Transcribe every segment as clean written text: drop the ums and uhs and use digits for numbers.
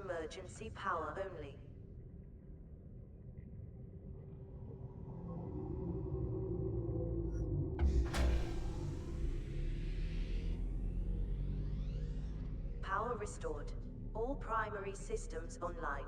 emergency power only. Power restored. All primary systems online.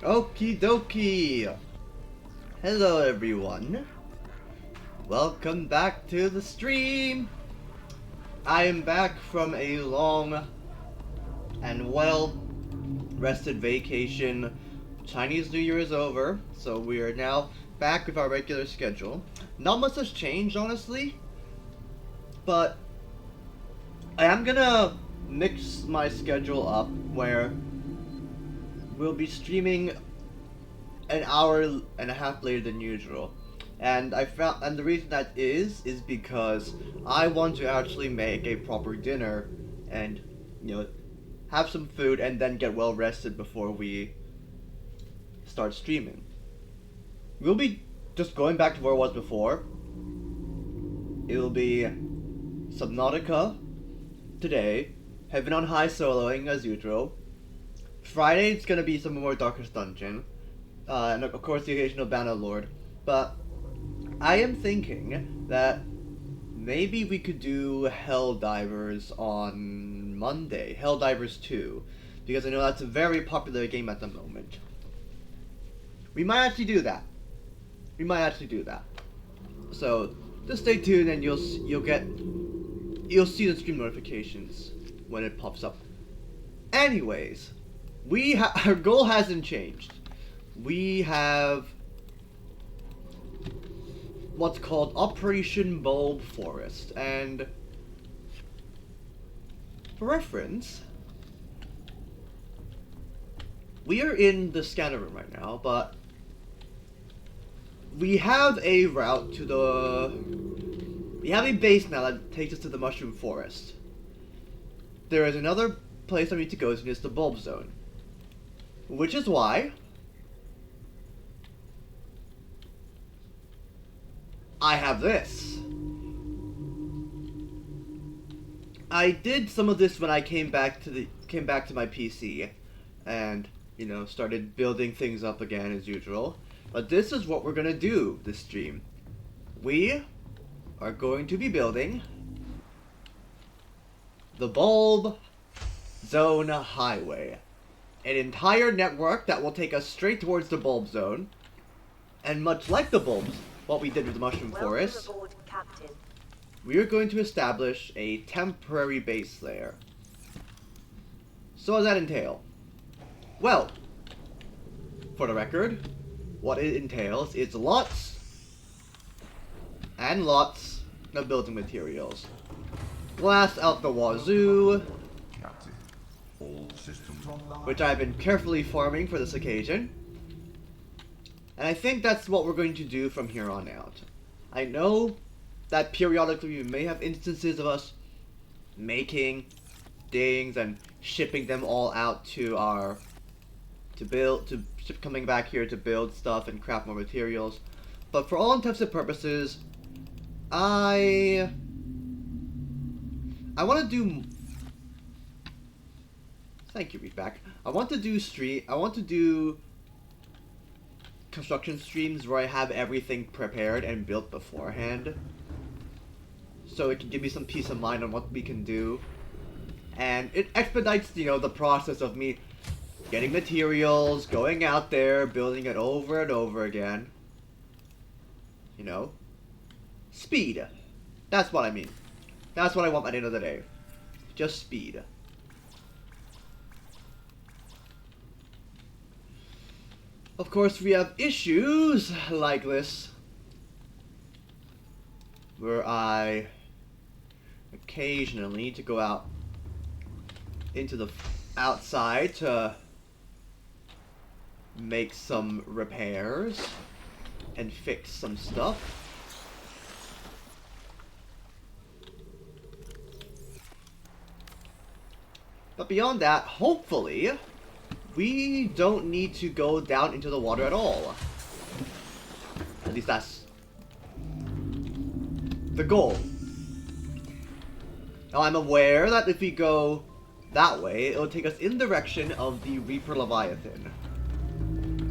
Okie dokie! Hello everyone. Welcome back to the stream! I am back from a long and well-rested vacation. Chinese New Year is over, so we are now back with our regular schedule. Not much has changed, honestly, but I am gonna mix my schedule up where we'll be streaming an hour and a half later than usual. And the reason that is because I want to actually make a proper dinner and, have some food and then get well rested before we start streaming. We'll be just going back to where it was before. It'll be Subnautica today, Heaven on High soloing as usual. Friday it's gonna be some more Darkest Dungeon, and of course the occasional Bannerlord. But I am thinking that maybe we could do Helldivers on Monday, Helldivers 2, because I know that's a very popular game at the moment. We might actually do that. So just stay tuned, and you'll see the stream notifications when it pops up. Anyways, our goal hasn't changed. We have what's called Operation Bulb Forest, and for reference, we are in the scanner room right now, but we have a route to we have a base now that takes us to the Mushroom Forest. There is another place I need to go to, and it's the Bulb Zone. Which is why I have this. I did some of this when I came back to my PC and, started building things up again as usual. But this is what we're gonna do this stream. We are going to be building the Bulb Zone Highway. An entire network that will take us straight towards the Bulb Zone. And much like the bulbs, what we did with the Mushroom Forest, Welcome aboard, Captain. we are going to establish a temporary base there. So what does that entail? Well, for the record, what it entails is lots and lots of building materials. Glass out the wazoo, which I've been carefully farming for this occasion. And I think that's what we're going to do from here on out. I know that periodically we may have instances of us making things and shipping them all out to coming back here to build stuff and craft more materials. But for all intents and purposes, I want to do. Thank you, Readback. I want to do construction streams where I have everything prepared and built beforehand, so it can give me some peace of mind on what we can do, and it expedites, the process of me getting materials, going out there, building it over and over again. Speed. That's what I mean. That's what I want at the end of the day. Just speed. Of course, we have issues like this, where I occasionally need to go out into the outside to make some repairs and fix some stuff. But beyond that, hopefully, we don't need to go down into the water at all. At least that's the goal. Now I'm aware that if we go that way, it'll take us in the direction of the Reaper Leviathan.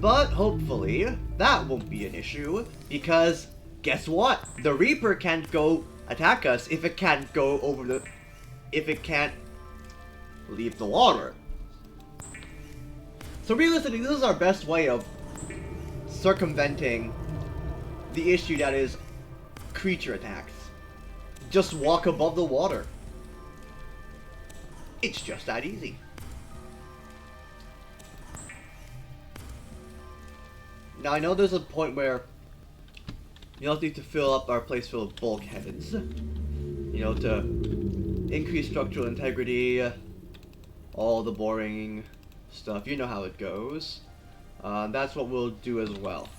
But hopefully, that won't be an issue, because guess what? The Reaper can't go attack us if it can't go over the... if it can't leave the water. So realistically, this is our best way of circumventing the issue that is creature attacks. Just walk above the water. It's just that easy. Now I know there's a point where you also need to fill up our place full of bulkheads. You know, to increase structural integrity, all the boring stuff. You know how it goes. That's what we'll do as well.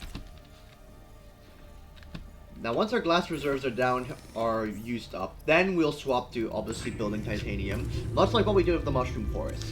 Now once our glass reserves are used up, then we'll swap to obviously building titanium, much like what we did with the mushroom forest.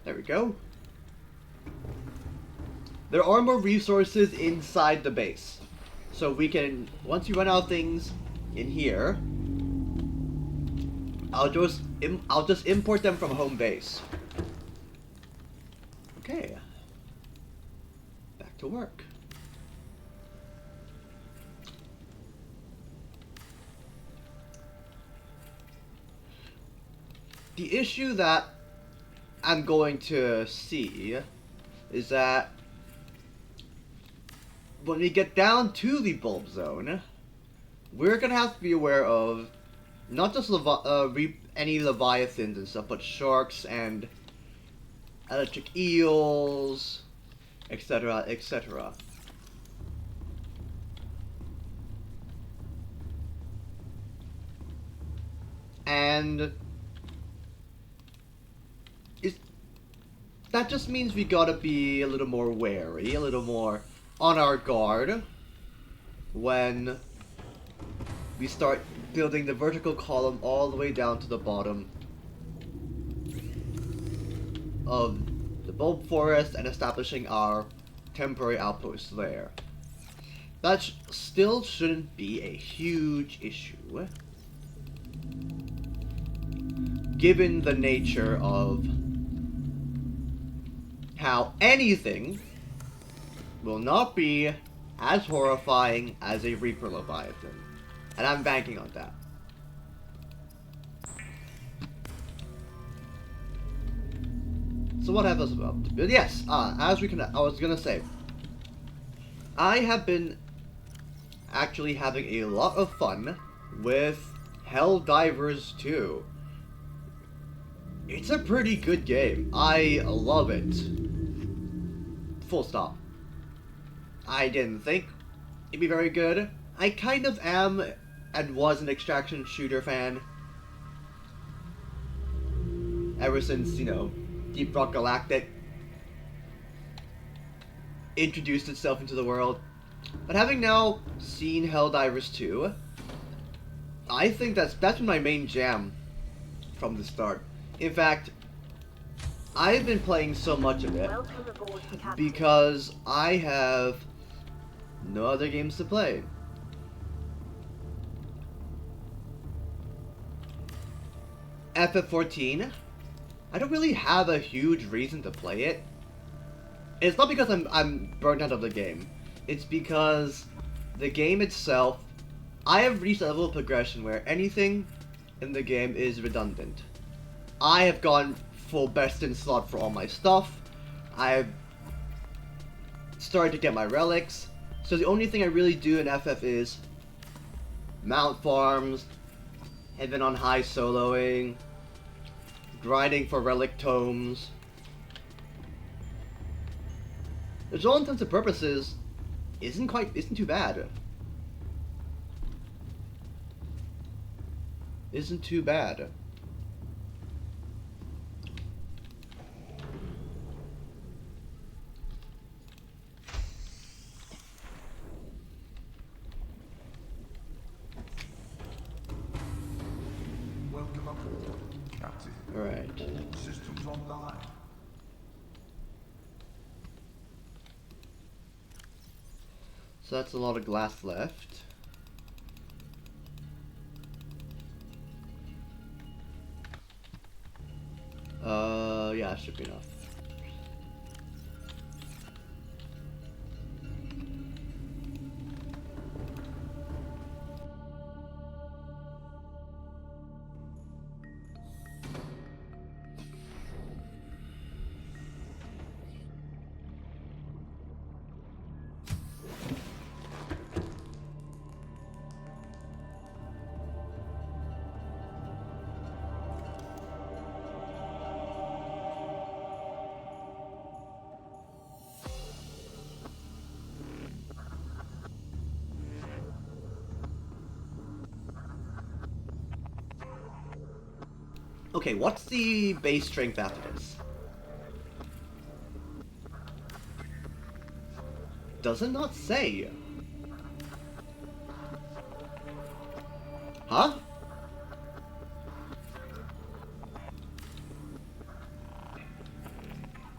There we go. There are more resources inside the base. So we can, once we run out of things in here, I'll just import them from home base. Okay. Back to work. The issue that I'm going to see is that when we get down to the bulb zone, we're gonna have to be aware of not just any leviathans and stuff, but sharks and electric eels, etc., etc. And that just means we gotta be a little more wary, a little more on our guard when we start building the vertical column all the way down to the bottom of the bulb forest and establishing our temporary outposts there. That still shouldn't be a huge issue, given the nature of how anything will not be as horrifying as a Reaper Leviathan. And I'm banking on that. So what have us about? Yes, I was gonna say, I have been actually having a lot of fun with Helldivers 2. It's a pretty good game. I love it. Full stop. I didn't think it'd be very good. I kind of am and was an extraction shooter fan ever since, you know, Deep Rock Galactic introduced itself into the world. But having now seen Helldivers 2, I think that's been my main jam from the start. In fact, I've been playing so much of it because I have no other games to play. FF14, I don't really have a huge reason to play it. It's not because I'm burnt out of the game. It's because the game itself, I have reached a level of progression where anything in the game is redundant. I have gone full best in slot for all my stuff. I've started to get my relics. So the only thing I really do in FF is mount farms, heaven on high soloing, grinding for relic tomes. Which, all intents and purposes, isn't too bad. Isn't too bad. Welcome aboard, Captain. Alright. All systems online. So that's a lot of glass left. Yeah, should be enough. Okay, what's the base strength after this? Does it not say? Huh?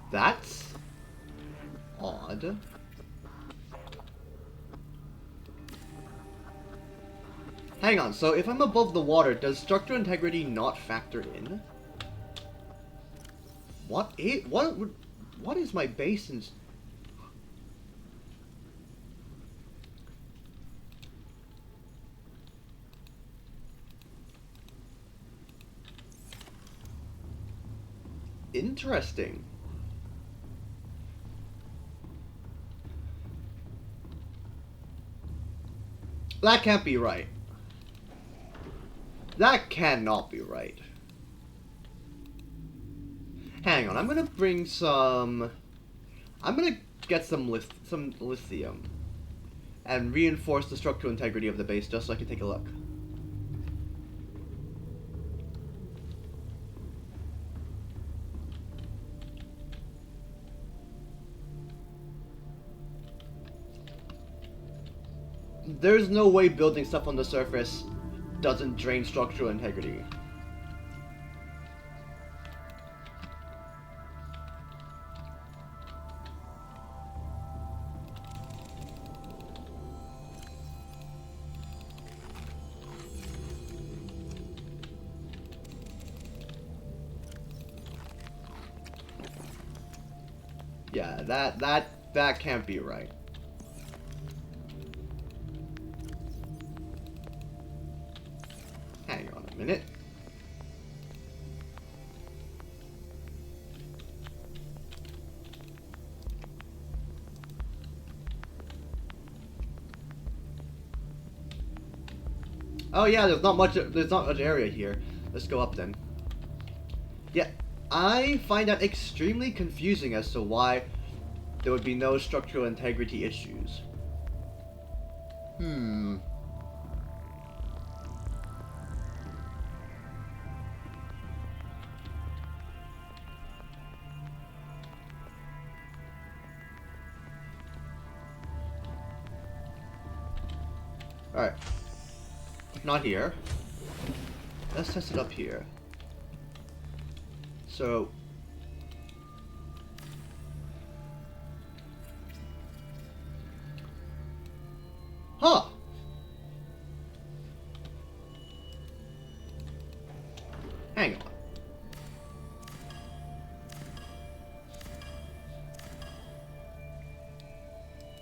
That's odd. Hang on, so if I'm above the water, does structural integrity not factor in? What is my base in... Interesting. That can't be right. That cannot be right. Hang on, I'm gonna bring some... I'm gonna get some lithium. And reinforce the structural integrity of the base just so I can take a look. There's no way building stuff on the surface doesn't drain structural integrity. Yeah, that can't be right. Hang on a minute. Oh yeah, there's not much area here. Let's go up then. Yeah, I find that extremely confusing as to why there would be no structural integrity issues. Alright. Not here. Let's test it up here. So... Huh! Hang on.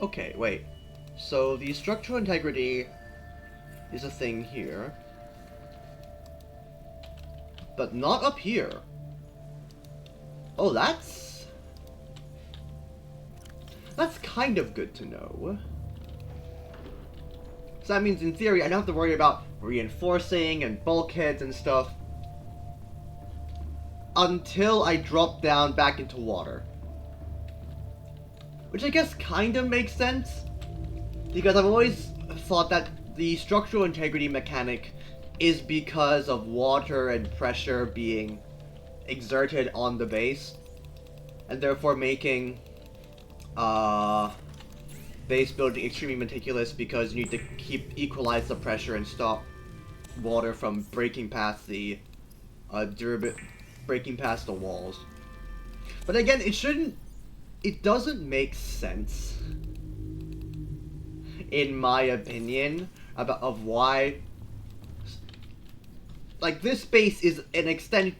Okay, wait. So the structural integrity is a thing here. But not up here. Oh, that's kind of good to know. So that means in theory I don't have to worry about reinforcing and bulkheads and stuff until I drop down back into water. Which I guess kind of makes sense, because I've always thought that the structural integrity mechanic is because of water and pressure being exerted on the base, and therefore making base building extremely meticulous, because you need to equalize the pressure and stop water from breaking past the breaking past the walls. But again, it doesn't make sense, in my opinion, of why, like, this base is an extent.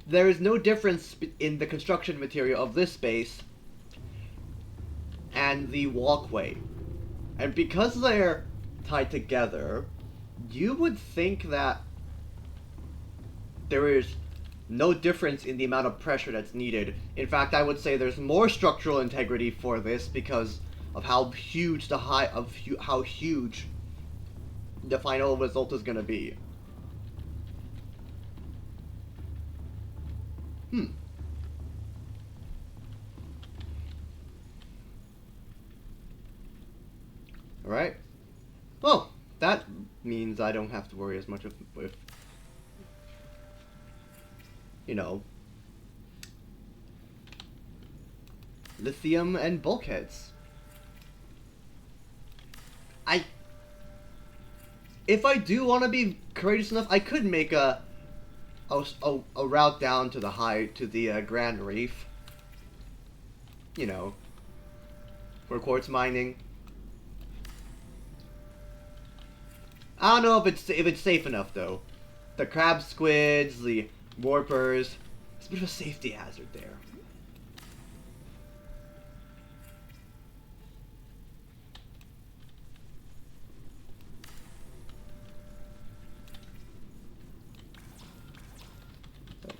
There is no difference in the construction material of this base and the walkway, and because they're tied together, you would think that there is no difference in the amount of pressure that's needed. In fact, I would say there's more structural integrity for this because of how huge how huge the final result is going to be. Alright. Well, that means I don't have to worry as much with you know, lithium and bulkheads. If I do want to be courageous enough, I could make a route down to the Grand Reef. You know, for quartz mining. I don't know if it's safe enough though. The crab squids, the warpers. It's a bit of a safety hazard there.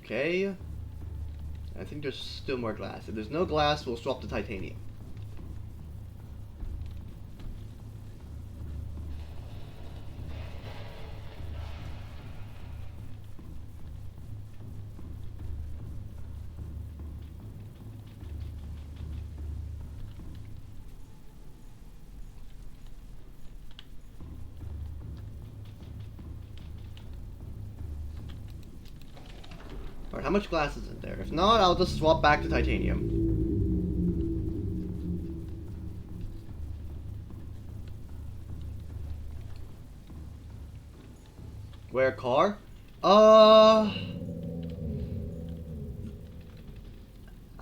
Okay. I think there's still more glass. If there's no glass, we'll swap to titanium. Alright, how much glass is in there? If not, I'll just swap back to titanium. Where car? I've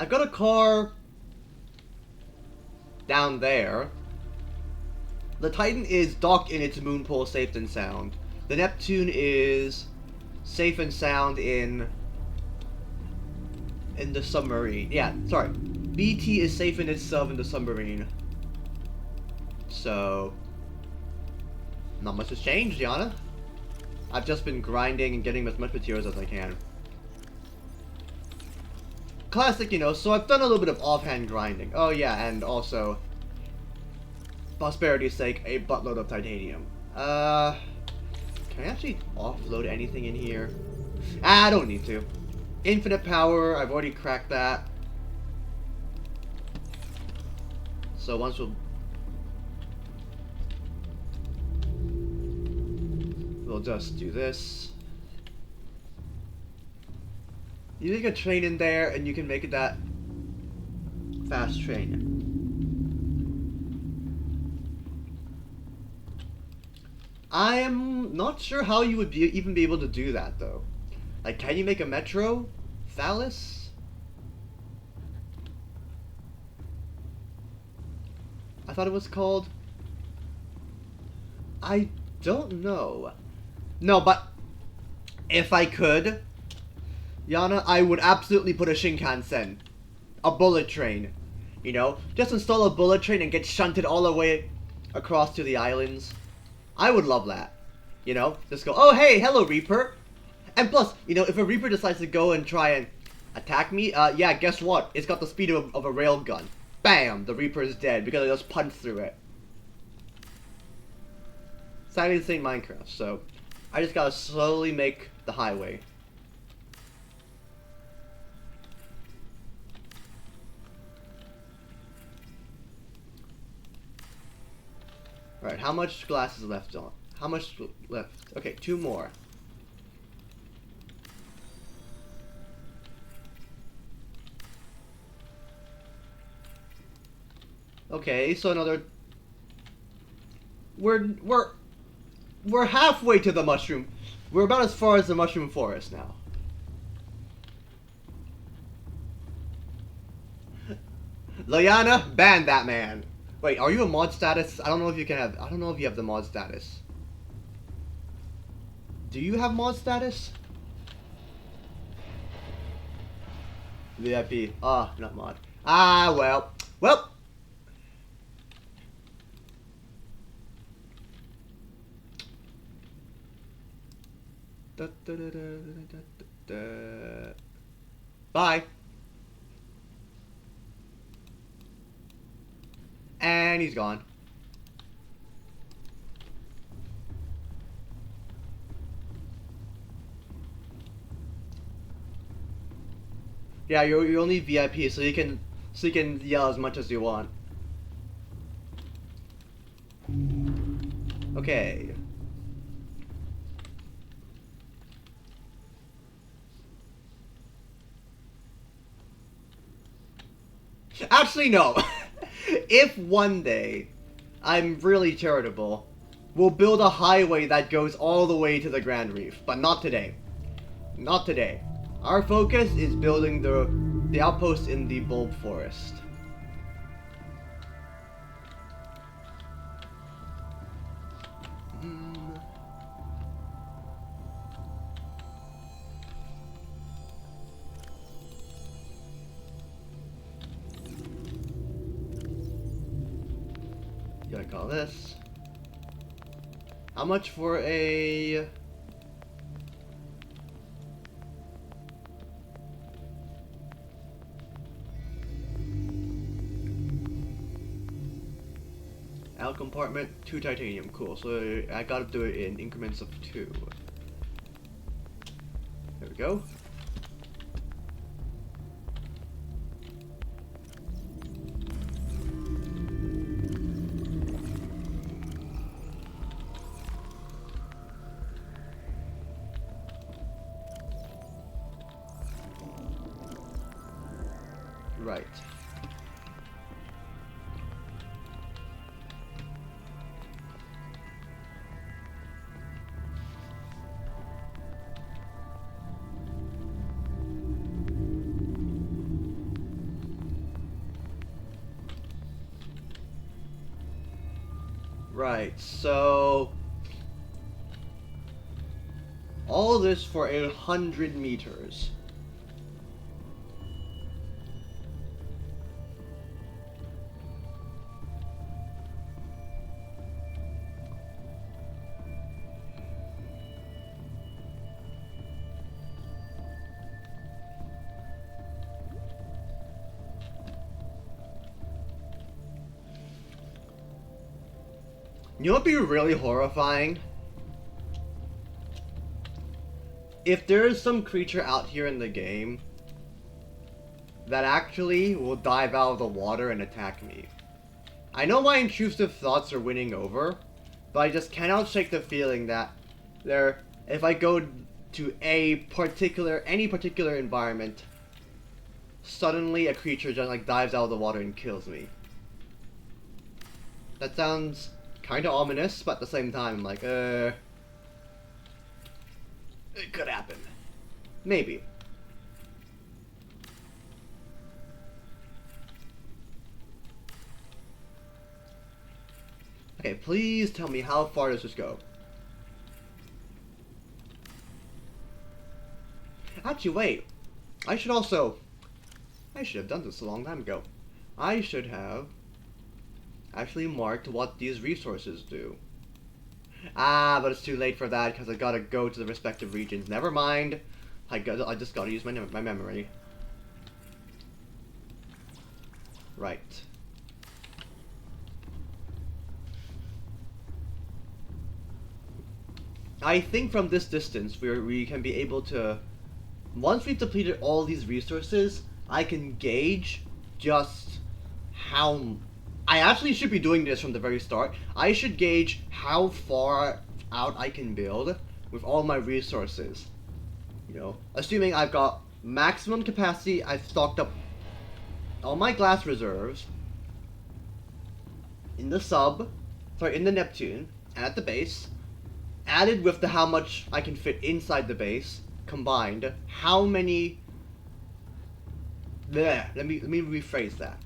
got a car down there. The Titan is docked in its moon pool, safe and sound. The Neptune is safe and sound in the submarine. Yeah, sorry. BT is safe in its sub in the submarine. So, not much has changed, Yana. I've just been grinding and getting as much materials as I can. Classic, you know, so I've done a little bit of offhand grinding. Oh yeah, and also, prosperity's sake, a buttload of titanium. Can I actually offload anything in here? I don't need to. Infinite power, I've already cracked that. So once we'll just do this. You make a train in there and you can make it that fast train. I am not sure how you would even be able to do that though. Like, can you make a metro? Phallus? I thought it was called... I don't know. No, but if I could, Yana, I would absolutely put a Shinkansen. A bullet train. You know, just install a bullet train and get shunted all the way across to the islands. I would love that. You know, just go, oh hey, hello Reaper. And plus, you know, if a Reaper decides to go and try and attack me, yeah, guess what? It's got the speed of a rail gun. Bam! The Reaper is dead because I just punched through it. Sadly, this ain't Minecraft, so I just gotta slowly make the highway. Alright, how much glass is left on? How much left? Okay, 2 more. Okay, so another... We're halfway to the mushroom. We're about as far as the mushroom forest now. Liana, ban that man. Wait, are you a mod status? I don't know if you can have... I don't know if you have the mod status. Do you have mod status? VIP. Ah, not mod. Ah, well. Well. Da, da, da, da, da, da, da. Bye. And he's gone. Yeah, you're only VIP, so you can yell as much as you want. Okay. Actually, no. If one day I'm really charitable, we'll build a highway that goes all the way to the Grand Reef, but not today. Not today. Our focus is building the outpost in the Bulb Forest. Gotta call this. How much for a... Out compartment, 2 titanium, cool. So I gotta do it in increments of 2. There we go. Right. Right, so all this for 100 meters. You know what'd be really horrifying? If there's some creature out here in the game that actually will dive out of the water and attack me. I know my intrusive thoughts are winning over, but I just cannot shake the feeling that if I go to any particular environment, suddenly a creature just like dives out of the water and kills me. That sounds kind of ominous, but at the same time, I'm like, it could happen. Maybe. Okay, please tell me how far does this go? Actually, wait. I should have done this a long time ago. I should have actually marked what these resources do. Ah, but it's too late for that because I gotta go to the respective regions. Never mind. I just gotta use my memory. Right. I think from this distance we can be able to, once we've depleted all these resources, I can gauge just how. I actually should be doing this from the very start. I should gauge how far out I can build with all my resources. You know, assuming I've got maximum capacity, I've stocked up all my glass reserves in the Neptune, and at the base, added with the how much I can fit inside the base, combined, how many. Let me rephrase that.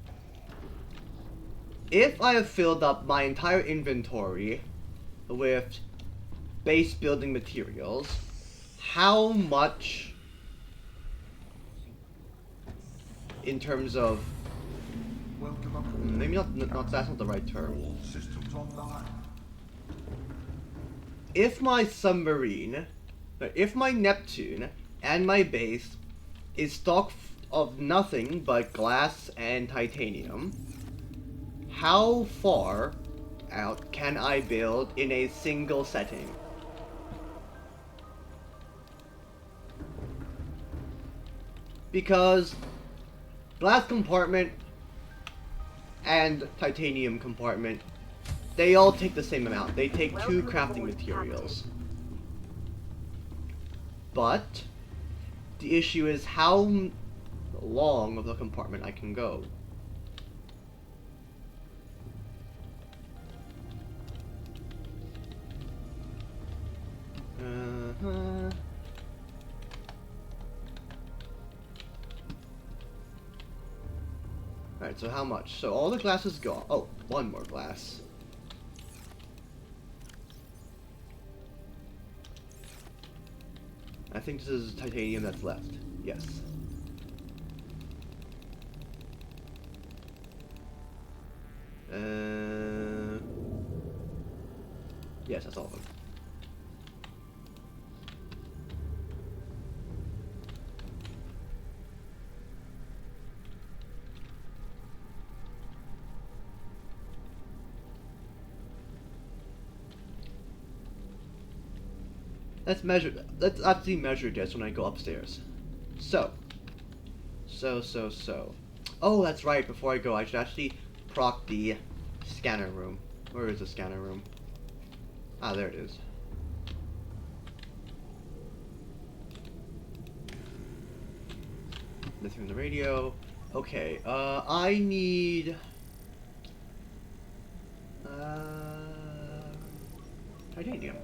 If I have filled up my entire inventory with base building materials, how much in terms of Welcome aboard. maybe not that's not the right term. All systems online. If my Neptune and my base is stocked of nothing but glass and titanium, how far out can I build in a single setting? Because glass compartment and titanium compartment, they all take the same amount. They take two Welcome crafting aboard, materials. But the issue is how long of the compartment I can go. Alright, so how much? So all the glass is gone. Oh, one more glass. I think this is titanium that's left. Yes. Yes, that's all of them. Let's actually measure this when I go upstairs. So. Oh, that's right, before I go, I should actually proc the scanner room. Where is the scanner room? Ah, there it is. Listening to the radio. Okay, I need... titanium.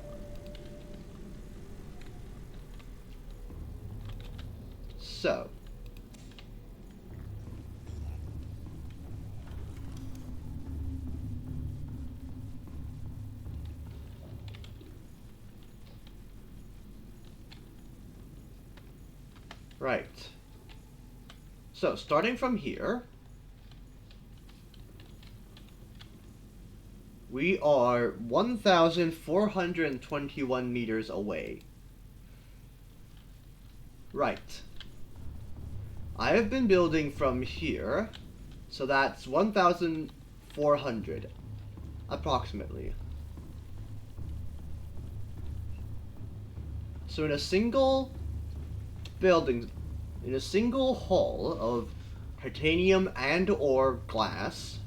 So. Right. So, starting from here, we are 1,421 meters away. Right. I have been building from here, so that's 1,400, approximately. So in a single building, in a single hall of titanium and or glass,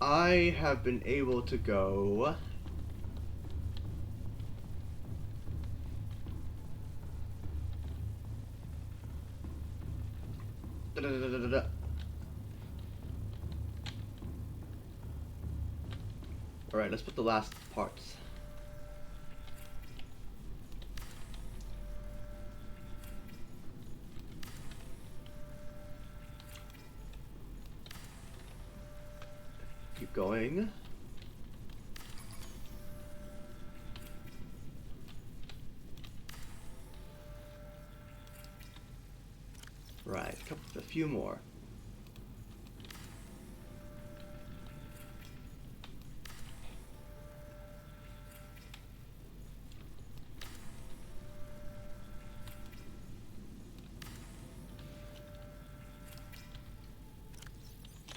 I have been able to go Alright, let's put the last parts. Keep going. Right, a few more.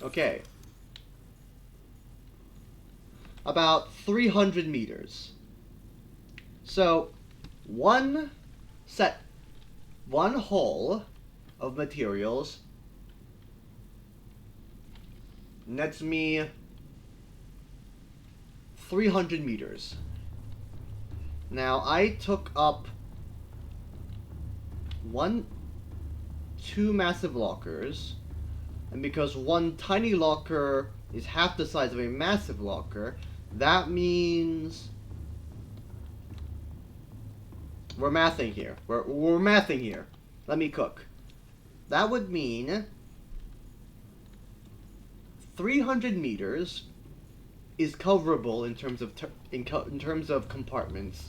Okay. About 300 meters. So, one hull of materials nets me 300 meters. Now, I took up two massive lockers, and because one tiny locker is half the size of a massive locker, that means we're mathing here. We're mathing here. Let me cook. That would mean 300 meters is coverable in terms of in terms of compartments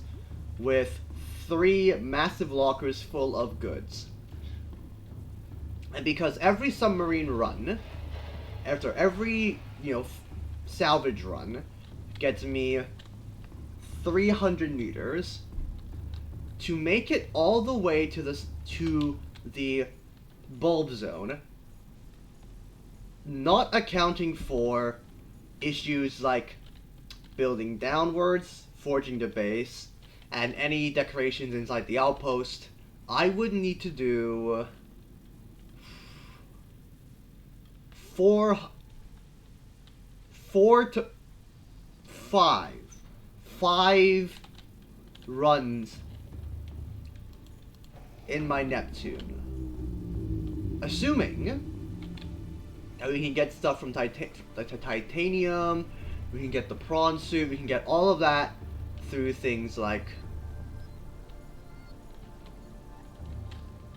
with 3 massive lockers full of goods. And because every submarine run, after every, salvage run, gets me 300 meters, to make it all the way to the bulb zone, not accounting for issues like building downwards, forging the base, and any decorations inside the outpost, I would need to do 4 to 5 runs in my Neptune. Assuming that we can get stuff from titanium, we can get the prawn suit, we can get all of that through things like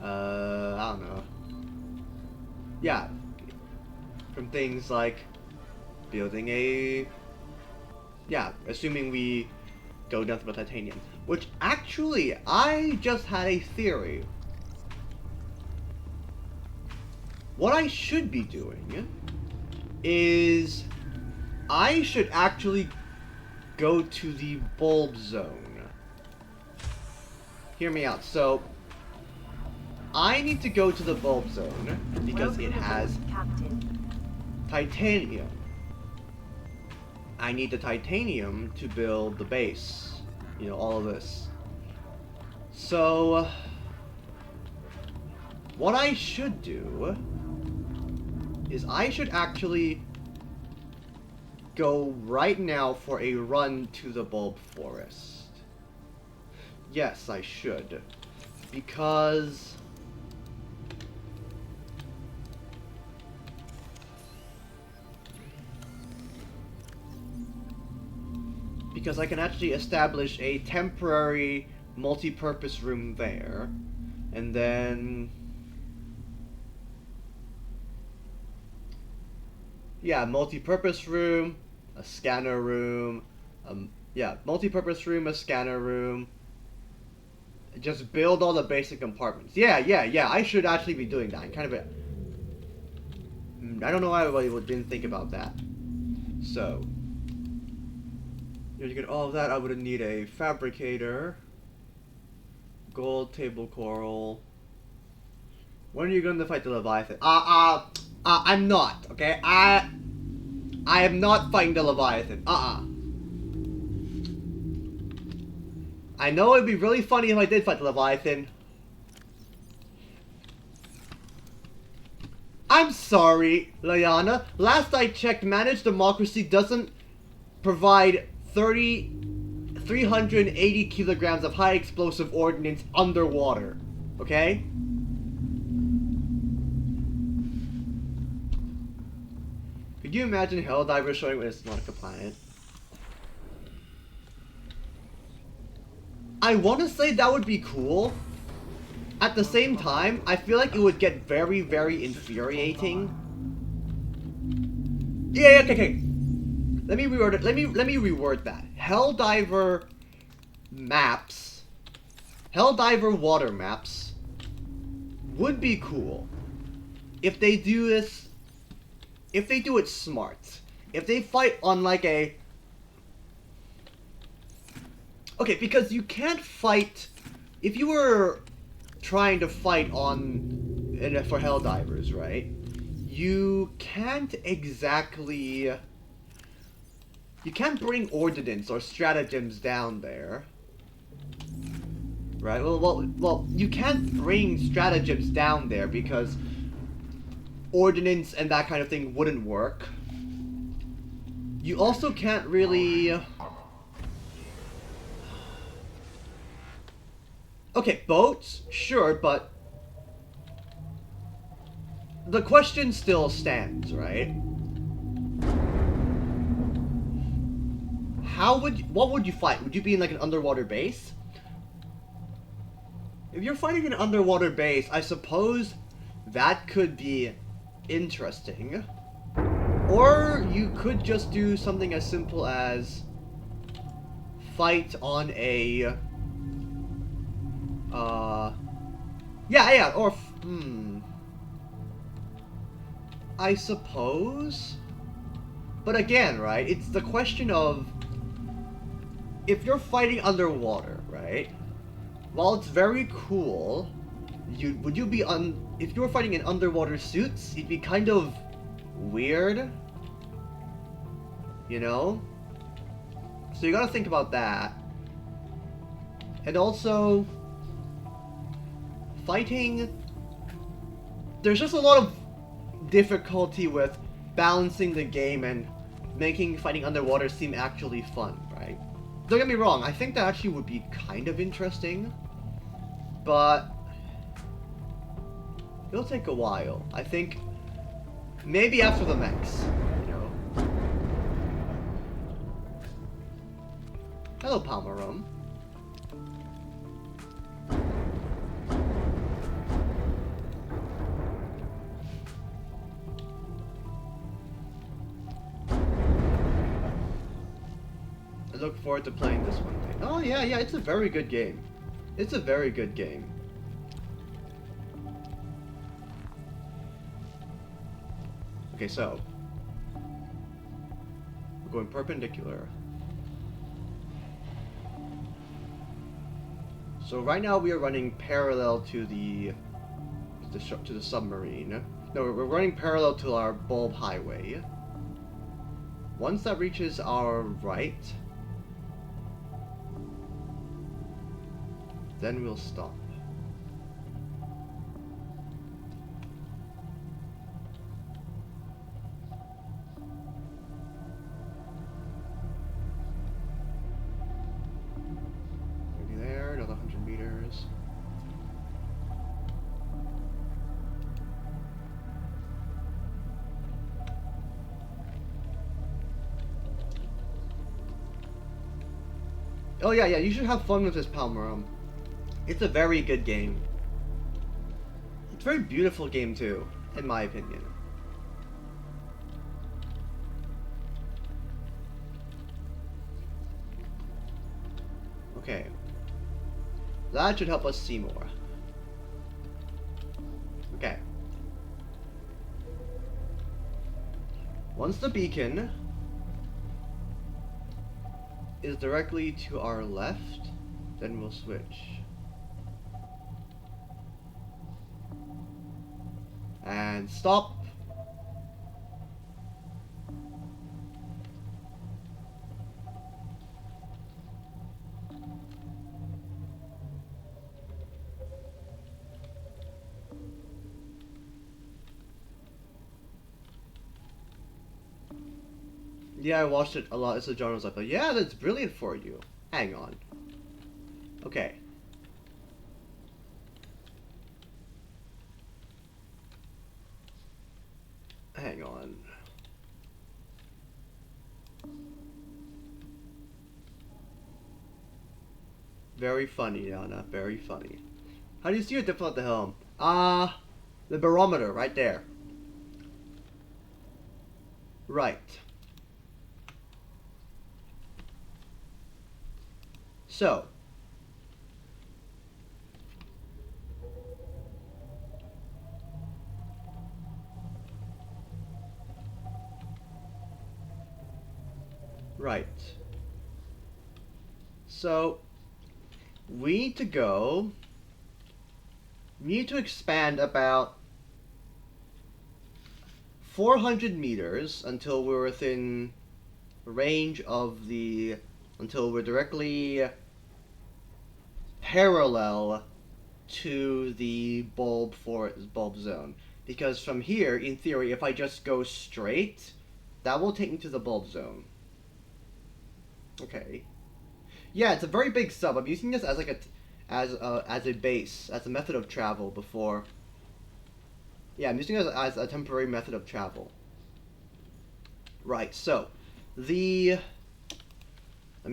I don't know. Yeah, from things like building assuming we go down to the titanium. Which actually, I just had a theory. What I should be doing is I should actually go to the bulb zone. Hear me out. So, I need to go to the bulb zone because it has titanium. I need the titanium to build the base. All of this. So, what I should do is I should actually go right now for a run to the bulb forest. Yes, I should. Because I can actually establish a temporary multi-purpose room there, and then multi-purpose room, a scanner room, multi-purpose room, a scanner room. Just build all the basic compartments. Yeah, I should actually be doing that. I don't know why I didn't think about that. So, to get all of that, I would need a fabricator, gold, table coral. When are you going to fight the Leviathan? I'm not, okay? I am not fighting the Leviathan. I know it'd be really funny if I did fight the Leviathan. I'm sorry, Liana. Last I checked, Managed Democracy doesn't provide 380 kilograms of high explosive ordnance underwater. Okay? Could you imagine Helldiver showing when it's not a planet? I want to say that would be cool. At the same time, I feel like it would get very, very infuriating. Yeah, okay. Let me reword it. Let me reword that. Helldiver maps, Helldiver water maps would be cool. if they do this, if they do it smart, if they fight on like a... Okay, because you can't fight... If you were trying to fight on... for Helldivers, right? You can't exactly... You can't bring ordnance or stratagems down there. Right? Well, you can't bring stratagems down there because ordnance and that kind of thing wouldn't work. You also can't really... Okay, boats? Sure, but... The question still stands, right? What would you fight? Would you be in like an underwater base? If you're fighting an underwater base, I suppose that could be interesting. Or you could just do something as simple as fight on a or I suppose. But again, right, it's the question of if you're fighting underwater, right? While it's very cool, would you be if you were fighting in underwater suits, it'd be kind of weird, you know? So you gotta think about that. And also, fighting, there's just a lot of difficulty with balancing the game and making fighting underwater seem actually fun, right? Don't get me wrong, I think that actually would be kind of interesting, but it'll take a while. I think maybe after the mechs, you know. Hello, Palmarum. I look forward to playing this one thing. Oh yeah, it's a very good game. It's a very good game. Okay, so we're going perpendicular. So right now we are running parallel to the submarine. No, we're running parallel to our bulb highway. Once that reaches our right, then we'll stop. Maybe there, another 100 meters. Oh yeah, you should have fun with this Palmarum. It's a very good game. It's a very beautiful game too, in my opinion. Okay. That should help us see more. Okay. Once the beacon is directly to our left, then we'll switch. And stop. Yeah, I watched it a lot. It's a genre was like, yeah, that's brilliant for you. Hang on. Okay. Hang on. Very funny, Yana. Very funny. How do you see your diplomat at the helm? The barometer, right there. Right. So. Right. So, we need to go... We need to expand about 400 meters until we're within range of the... until we're directly parallel to the bulb zone. Because from here, in theory, if I just go straight, that will take me to the bulb zone. Okay. Yeah, it's a very big sub. I'm using this as like as a base, as a method of travel before. Yeah, I'm using it as a temporary method of travel. Right. So, let me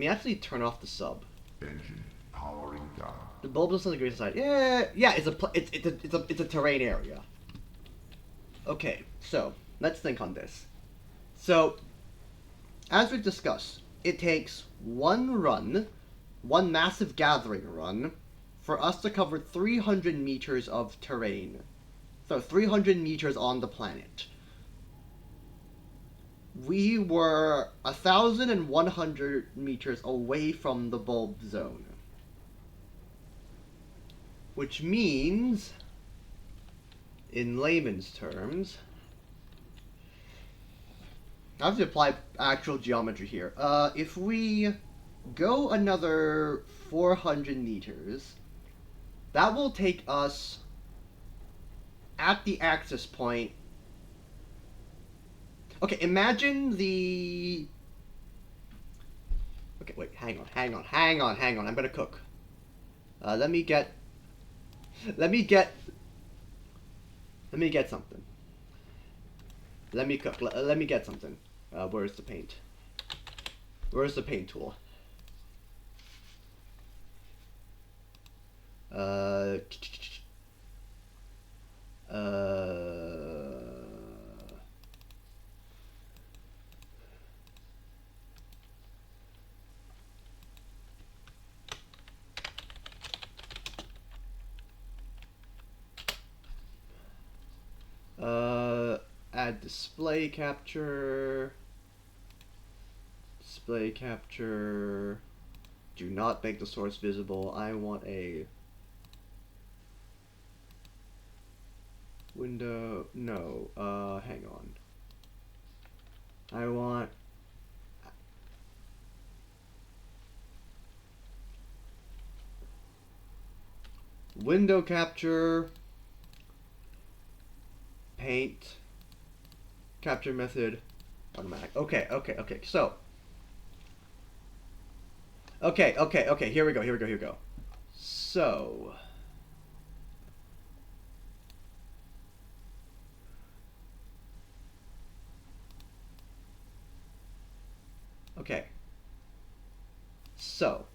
actually turn off the sub. Engine powering down. The bulb is on the greater side. Yeah. It's a terrain area. Okay. So let's think on this. So, as we've discussed, it takes one massive gathering run, for us to cover 300 meters of terrain. So 300 meters on the planet. We were 1,100 meters away from the bulb zone. Which means, in layman's terms, I have to apply actual geometry here. If we go another 400 meters, that will take us at the axis point. Okay, imagine the... Okay, wait, hang on. I'm gonna cook. Let me get something. Let me cook. Let me get something. Where's the paint? Where's the paint tool? Add display capture. Display capture. Do not make the source visible. I want a window. No. Hang on. I want window capture. Paint. Capture method. Automatic. Okay. So. Okay. Here we go. So. Okay. So.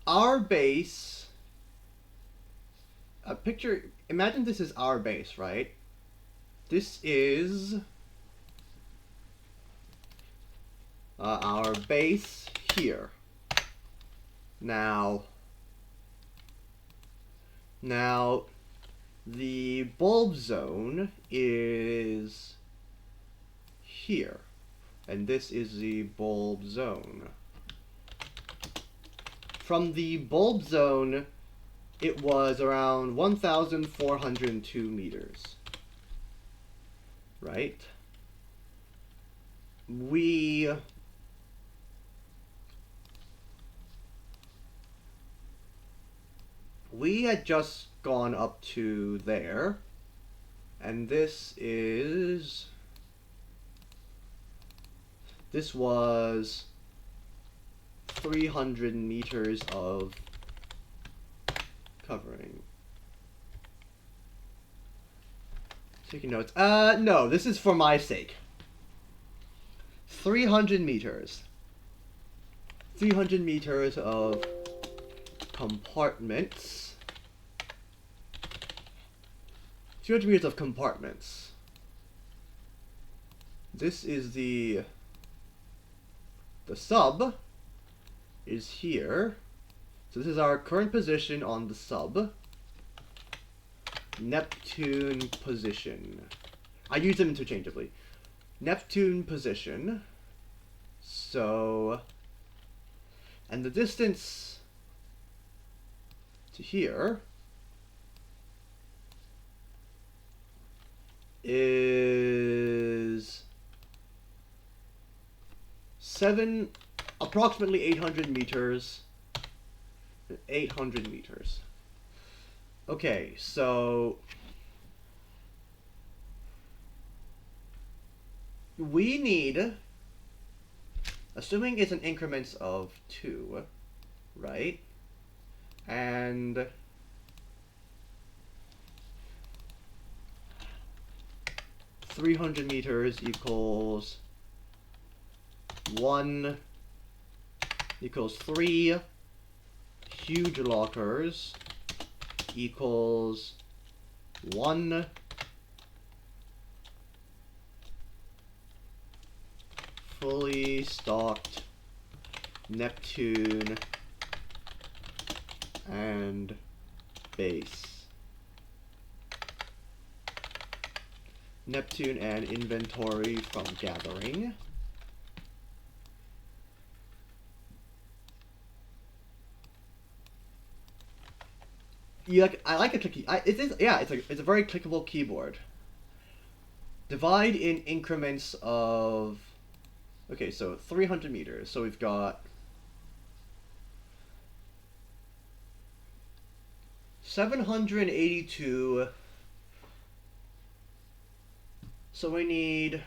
Our base. Imagine this is our base, right? This is our base here. Now, the bulb zone is here, and this is the bulb zone. From the bulb zone, it was around 1,402 meters. Right? We had just gone up to there, and this was 300 meters of covering. Taking notes. No, this is for my sake. 300 meters. 300 meters of compartments. 200 meters of compartments. This is the sub is here. So this is our current position on the sub. Neptune position. I use them interchangeably. Neptune position. So, and the distance to here is approximately 800 meters. 800 meters. Okay, so we need, assuming it's in increments of 2, right? And $300 equals 1 equals 3 huge lockers equals 1 fully stocked Neptune and base. Neptune and inventory from gathering. I like a clicky. It's a very clickable keyboard. Divide in increments of. Okay, so 300 meters. So we've got 782. So we need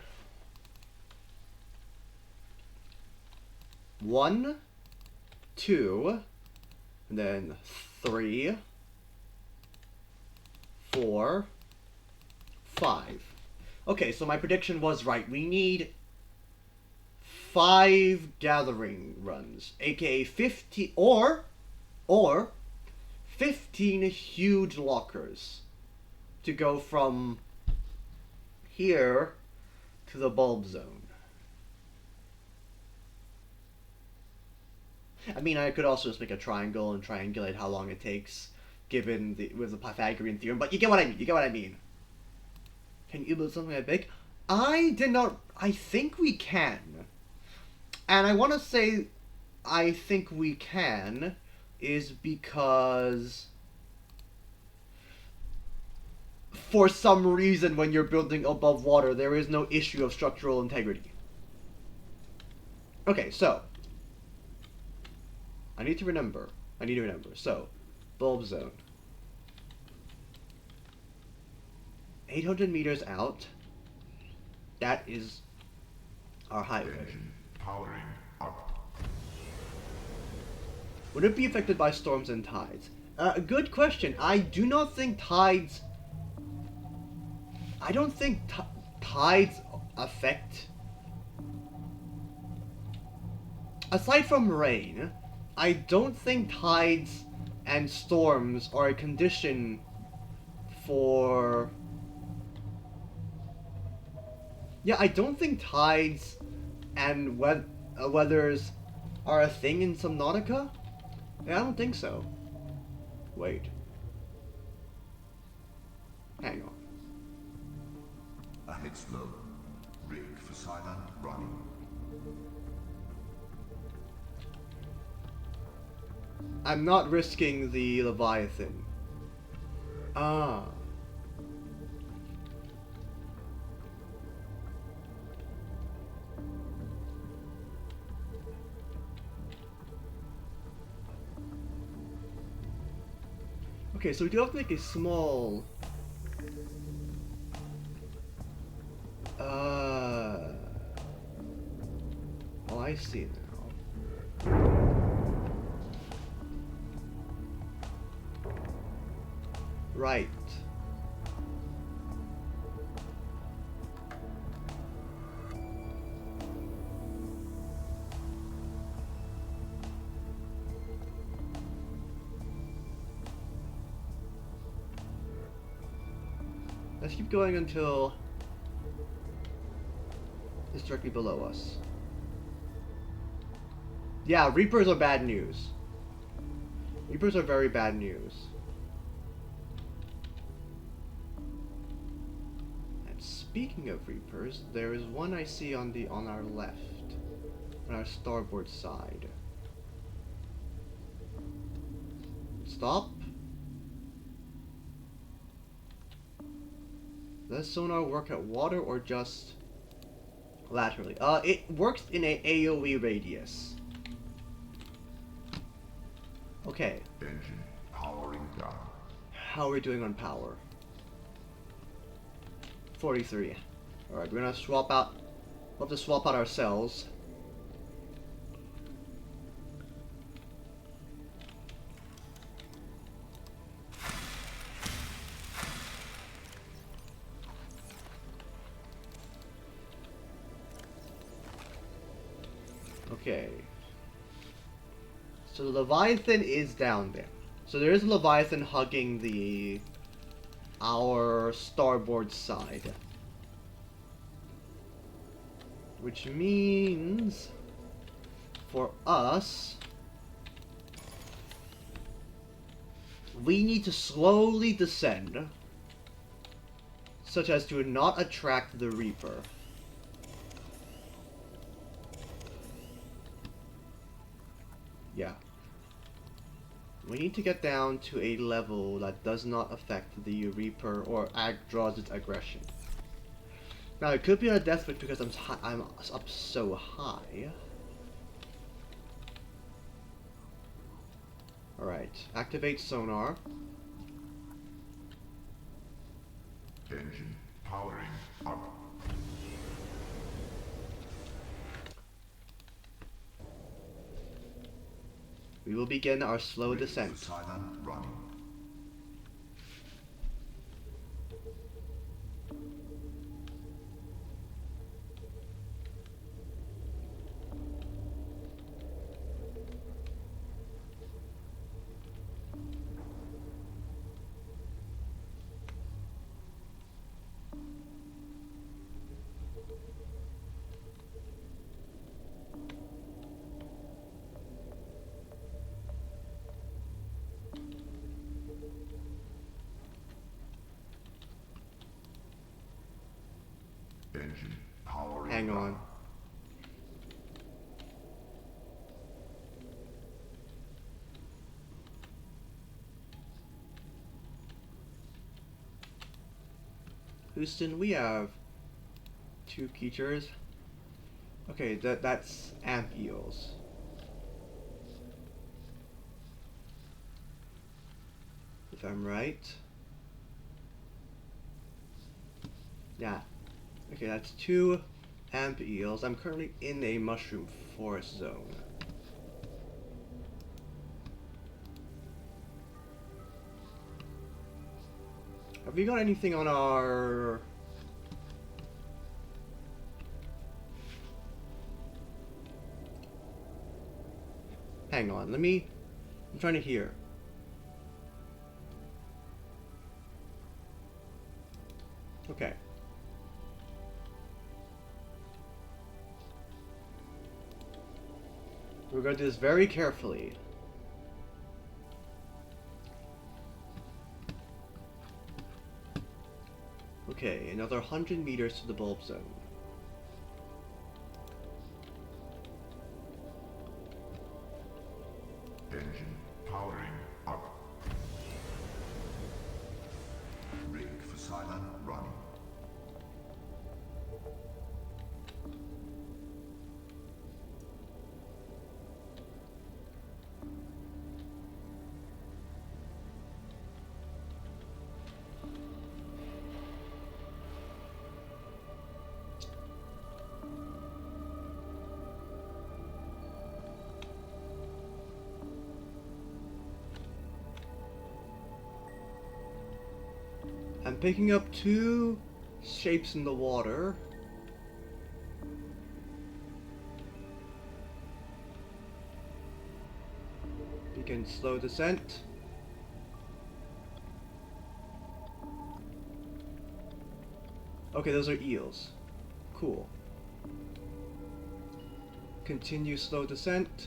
1, 2, and then 3, 4, 5. Okay, so my prediction was right. We need 5 gathering runs, aka 50 or 15 huge lockers to go from here to the bulb zone. I mean, I could also just make a triangle and triangulate how long it takes, given with the Pythagorean theorem. But you get what I mean. You get what I mean. Can you build something that big? I did not. I think we can, and I want to say, I think we can, is because for some reason, when you're building above water, there is no issue of structural integrity. Okay, so I need to remember. So, bulb zone. 800 meters out. That is our highway. Engine powering up. Would it be affected by storms and tides? Good question. I do not think tides. I don't think tides affect. Aside from rain, I don't think tides and storms are a condition for. Yeah, I don't think tides and weathers are a thing in Subnautica. Yeah, I don't think so. Wait. Hang on. Ahead slow. Rig for silent running. I'm not risking the Leviathan. Ah. Okay, so we do have to make a small. Oh, I see now. Right. Let's keep going until it's directly below us. Yeah, Reapers are bad news. Reapers are very bad news. Let's speaking of Reapers, there is one I see on our left, on our starboard side. Stop. Does sonar work at water or just laterally? It works in a AoE radius. Okay. Engine powering down. How are we doing on power? 43. Alright, we're gonna swap out. We'll have to swap out our cells. Okay. So the Leviathan is down there. So there is a Leviathan hugging our starboard side. Which means for us we need to slowly descend such as to not attract the Reaper. Yeah. We need to get down to a level that does not affect the Reaper or draws its aggression. Now it could be a death wish because I'm up so high. Alright, activate sonar. Engine powering up. We will begin our slow Ready descent. for silent running. Engine powering Hang down. on. Houston, we have 2 creatures. Okay, that's amp eels. If I'm right. Yeah. Okay, that's 2 amp eels. I'm currently in a mushroom forest zone. Have we got anything on our... Hang on, I'm trying to hear. Okay. We're going to do this very carefully. Okay, another 100 meters to the bulb zone. Engine powering up. Rig for silent running. I'm picking up 2 shapes in the water. Begin slow descent. Okay, those are eels. Cool. Continue slow descent.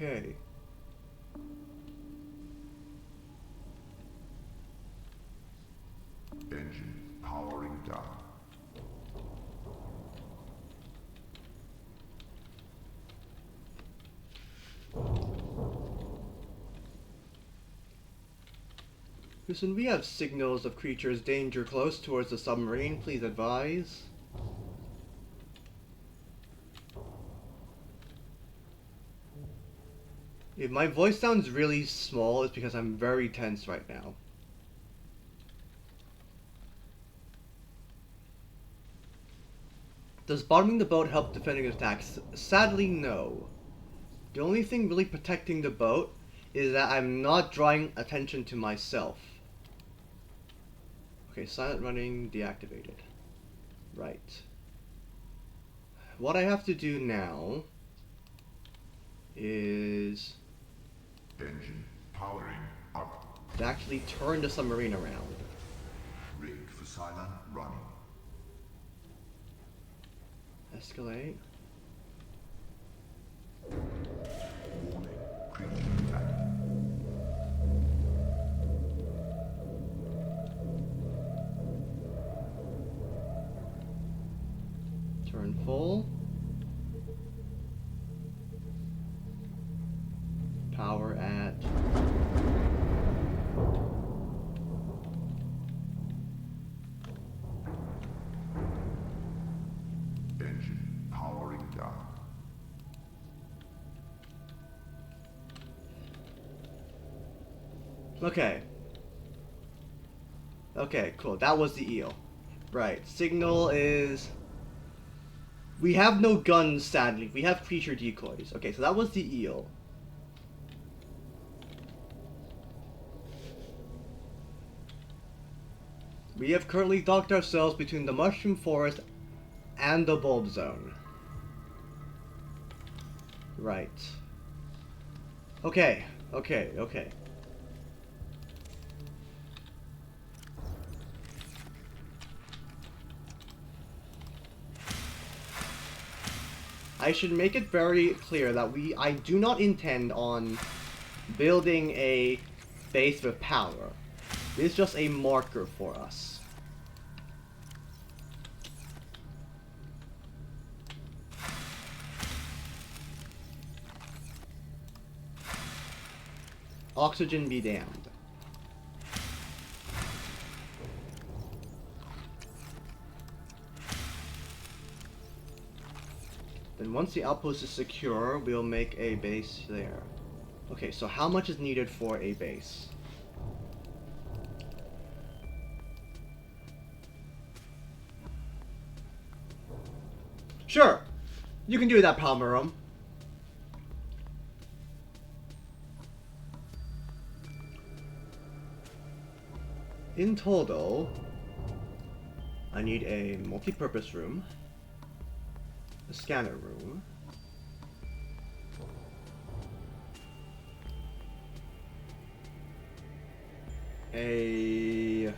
okay. Engine powering down. Listen, we have signals of creatures danger close towards the submarine. Please advise. If my voice sounds really small, it's because I'm very tense right now. Does bombing the boat help defending attacks? Sadly, no. The only thing really protecting the boat is that I'm not drawing attention to myself. Okay, silent running deactivated. Right. What I have to do now is Engine powering up. to actually turn the submarine around. Rig for silent running. Escalate. Warning. Creature attack. Turn full. Power at Engine powering down. okay. Okay, cool. That was the eel. Right. Signal is... We have no guns, sadly. We have creature decoys. Okay, so that was the eel. We have currently docked ourselves between the mushroom forest and the bulb zone. Right. Okay, okay, okay. I should make it very clear that I do not intend on building a base with power. It's just a marker for us. Oxygen be damned. Then once the outpost is secure, we'll make a base there. Okay, so how much is needed for a base? Sure! You can do that, Palmerum. In total, I need a multi-purpose room, a scanner room, a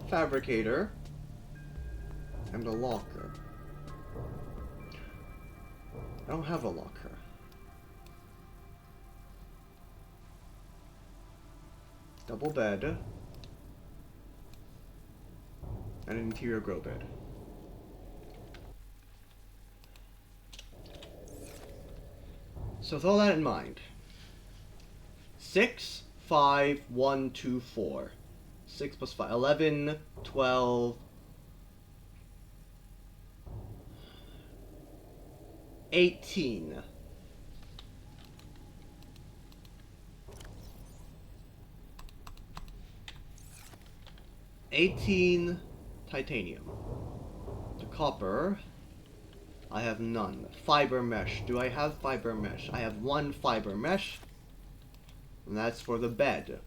fabricator, and a locker. I don't have a locker. Double bed. And an interior grow bed. So with all that in mind. 6, 5, 1, 2, 4. 6 plus 5. 11, 12. 18. 18 titanium. The copper, I have none. Fiber mesh. Do I have fiber mesh? I have 1 fiber mesh. And that's for the bed.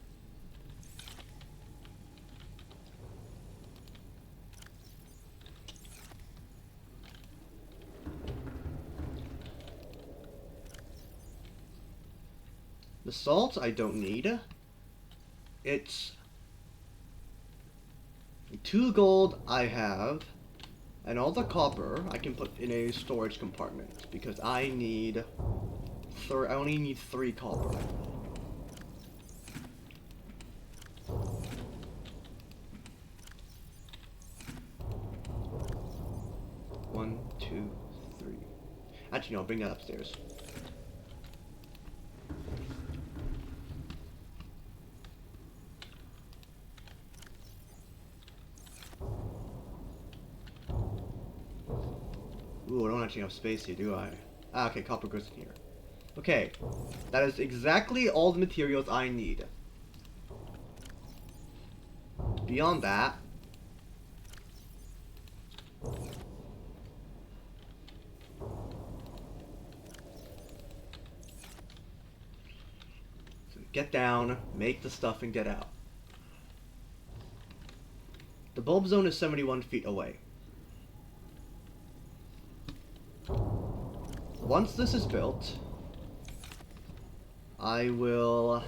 The salt I don't need. It's 2 gold I have, and all the copper I can put in a storage compartment because I need. I only need 3 copper. One, two, three. Actually, no, bring that upstairs. Ooh, I don't actually have space here, do I? Ah, okay, copper goes in here. Okay, that is exactly all the materials I need. Beyond that... So get down, make the stuff, and get out. The bulb zone is 71 feet away. Once this is built, I will...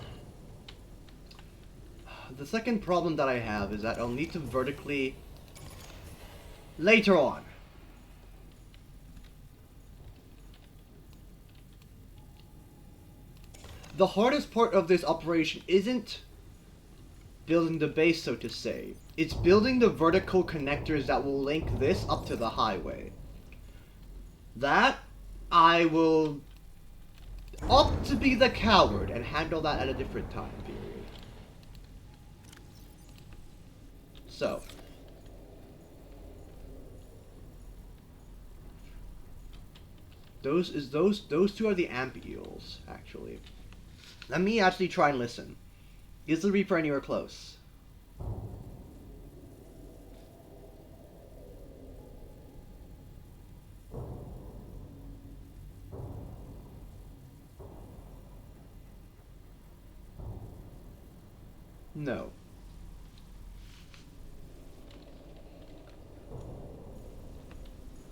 The second problem that I have is that I'll need to vertically... Later on. The hardest part of this operation isn't building the base, so to say. It's building the vertical connectors that will link this up to the highway. That, I will opt to be the coward and handle that at a different time period. So. Those two are the amp eels, actually. Let me actually try and listen. Is the Reaper anywhere close? No.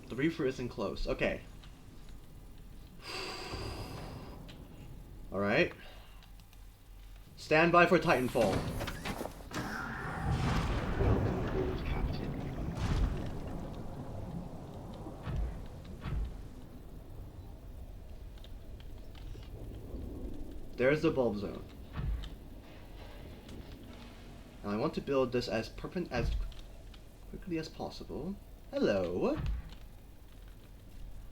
The Reaper isn't close. Okay. Alright. Stand by for Titanfall. There's the bulb zone. Now I want to build this as quickly as possible. Hello.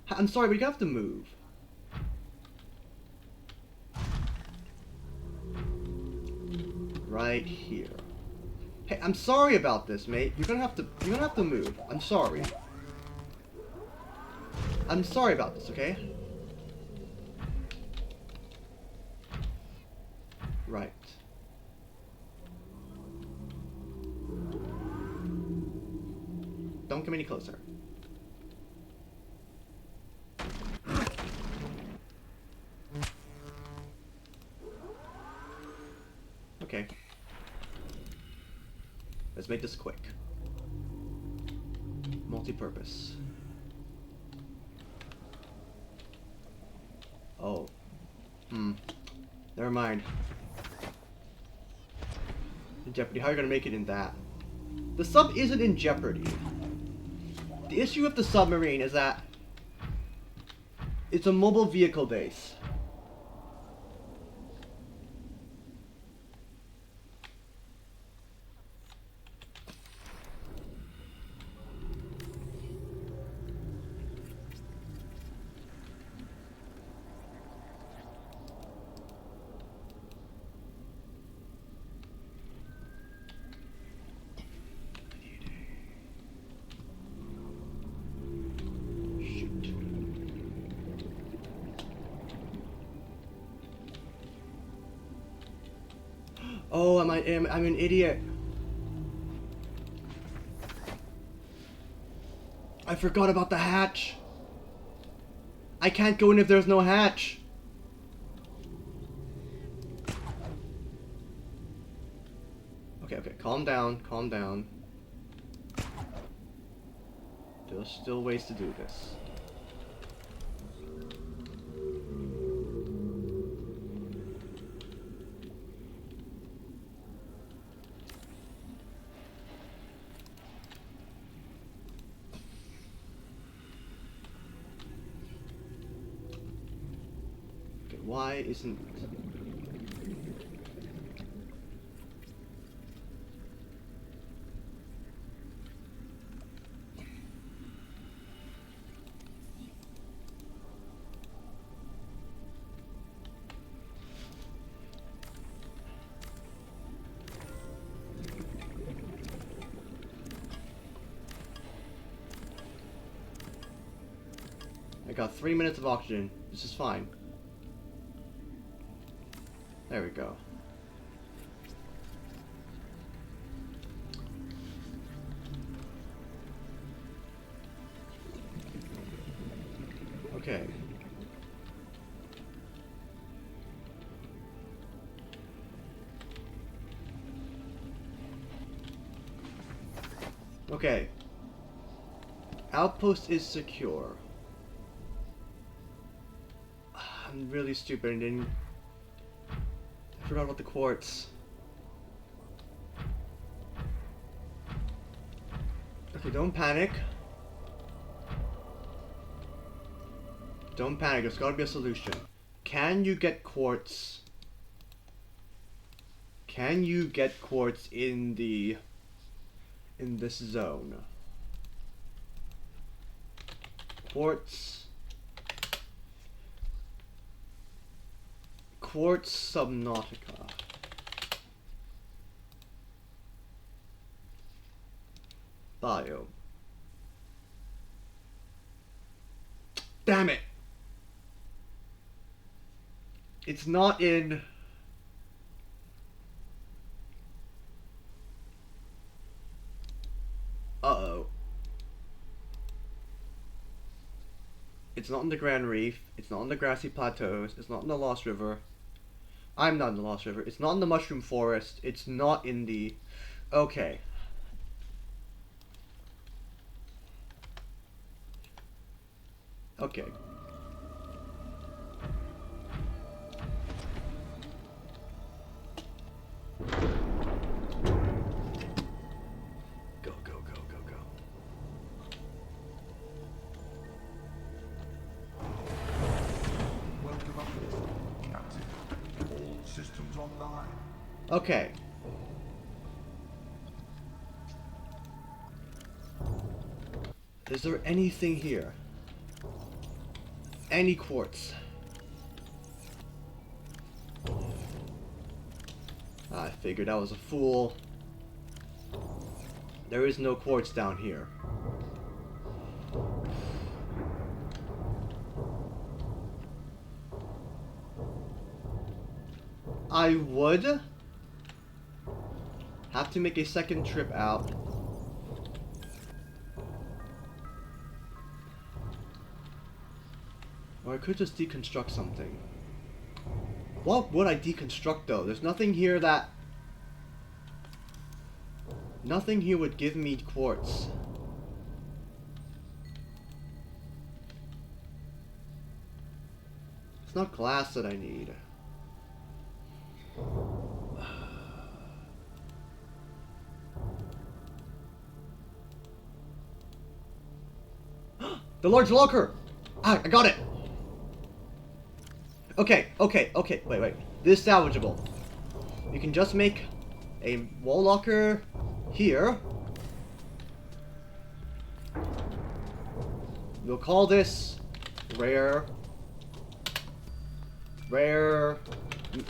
I'm sorry, but you have to move. Right here. Hey, I'm sorry about this, mate. You're gonna have to move. I'm sorry. I'm sorry about this, okay? Right. Don't come any closer. Okay. Let's make this quick. Multi-purpose. Oh. Never mind. In jeopardy. How are you gonna make it in that? The sub isn't in jeopardy. The issue with the submarine is that it's a mobile vehicle base. Oh, I'm an idiot. I forgot about the hatch. I can't go in if there's no hatch. Okay, calm down, calm down. There's still ways to do this. Why isn't... I got 3 minutes of oxygen. This is fine. There we go. Okay. Okay. Outpost is secure. I'm really stupid and didn't... I forgot about the quartz. Okay, don't panic. Don't panic, there's gotta be a solution. Can you get quartz? Can you get quartz in this zone? Quartz. Quartz Subnautica. Bio. Damn it! It's not in... Uh-oh. It's not in the Grand Reef. It's not in the Grassy Plateaus. It's not in the Lost River. I'm not in the Lost River. It's not in the Mushroom Forest. It's not in the... Okay. Okay. Go, go, go, go, go. Welcome aboard, Captain. All systems online. Okay. Is there anything here? Any quartz? I figured I was a fool. There is no quartz down here. I would have to make a second trip out. Or I could just deconstruct something. What would I deconstruct though? There's nothing here that... Nothing here would give me quartz. It's not glass that I need. The large locker! Ah, I got it! Okay, wait. This is salvageable. You can just make a wall locker here. We'll call this rare. We'll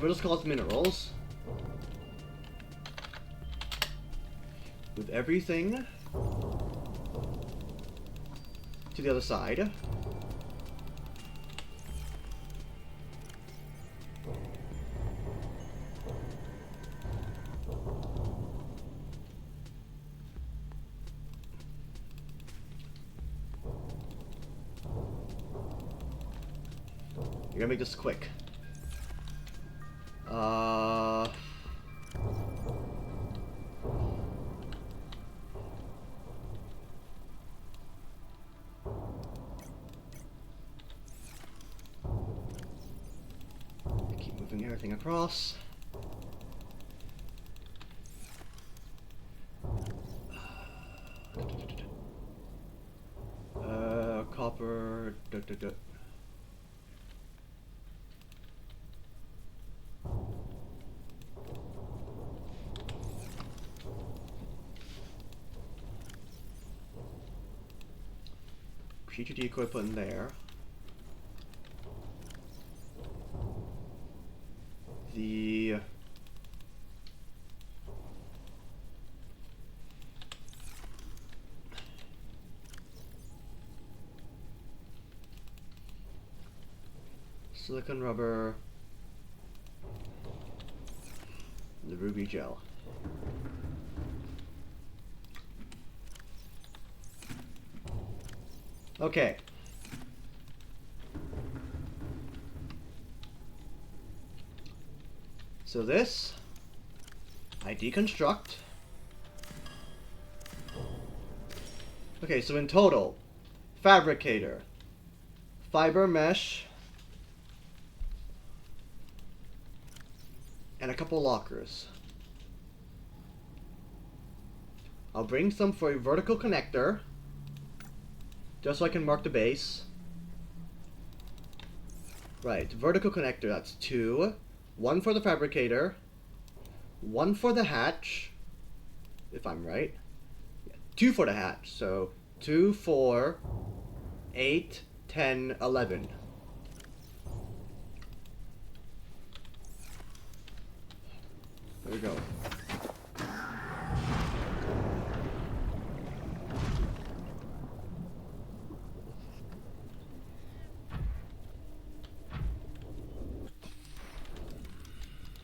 just call it minerals. With everything to the other side. You're gonna make this quick. Keep moving everything across. Copper. Future decoy put in there. The silicone rubber, the ruby gel. Okay. So this, I deconstruct. Okay, so in total, fabricator, fiber mesh, and a couple lockers. I'll bring some for a vertical connector, just so I can mark the base. Right, vertical connector, that's 2. 1 for the fabricator, 1 for the hatch, if I'm right. 2 for the hatch, so 2, 4, 8, 10, 11. There we go.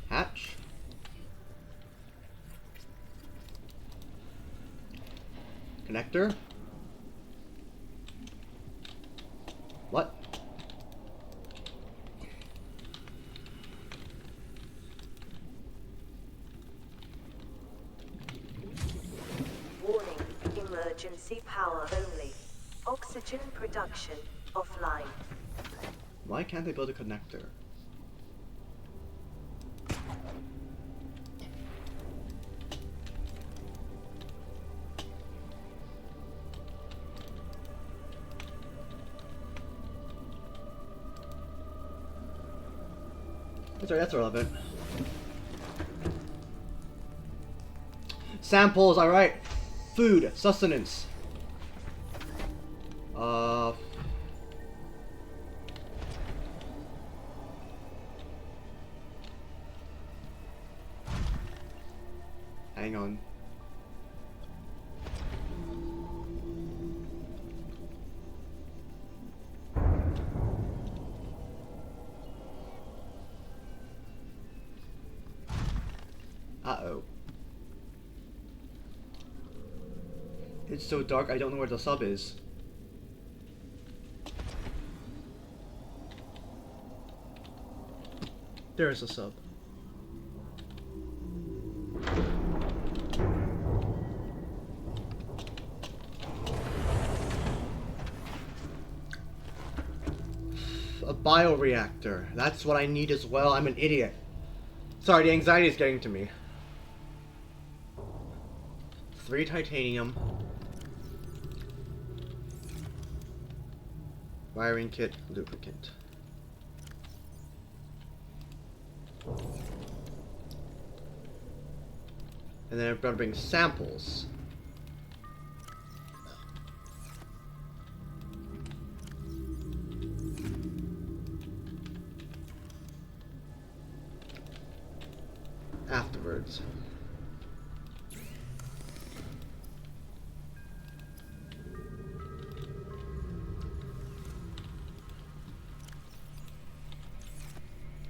Hatch. Connector. What? Warning, emergency power only. Oxygen production offline. Why can't they build a connector? Sorry, that's relevant. Samples, alright. Food, sustenance. Hang on. Uh-oh. It's so dark, I don't know where the sub is. There's a sub. A bioreactor. That's what I need as well. I'm an idiot. Sorry, the anxiety is getting to me. 3 titanium. Wiring kit, lubricant. And then I've got to bring samples. Afterwards.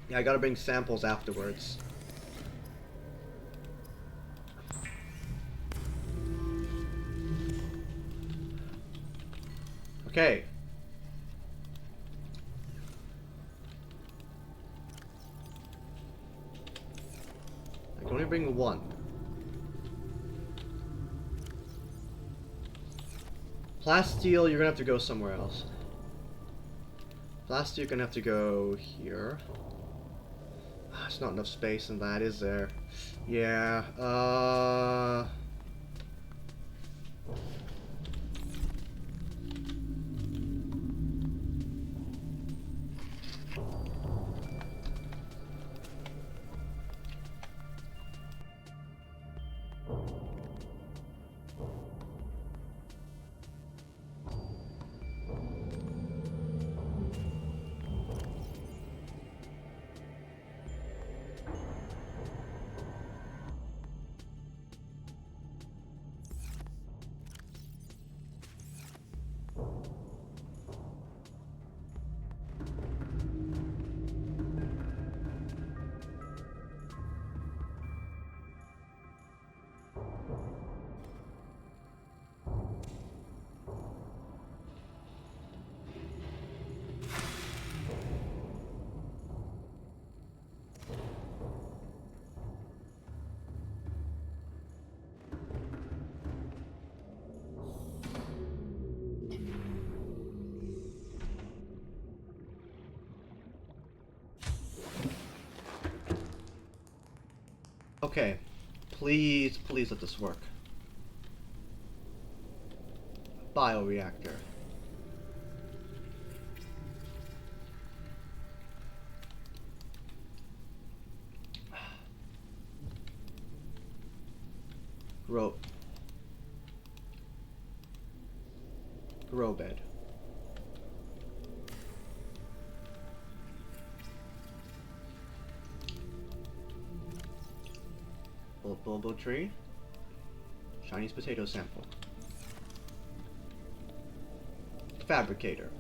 Yeah, I gotta bring samples afterwards. Okay. I can only bring 1. Plasteel, you're gonna have to go somewhere else. Plasteel, you're gonna have to go here. There's not enough space in that, is there? Yeah, Okay. Please, please let this work. Bioreactor. Grow bed. Bulbo tree. Chinese potato sample. Fabricator.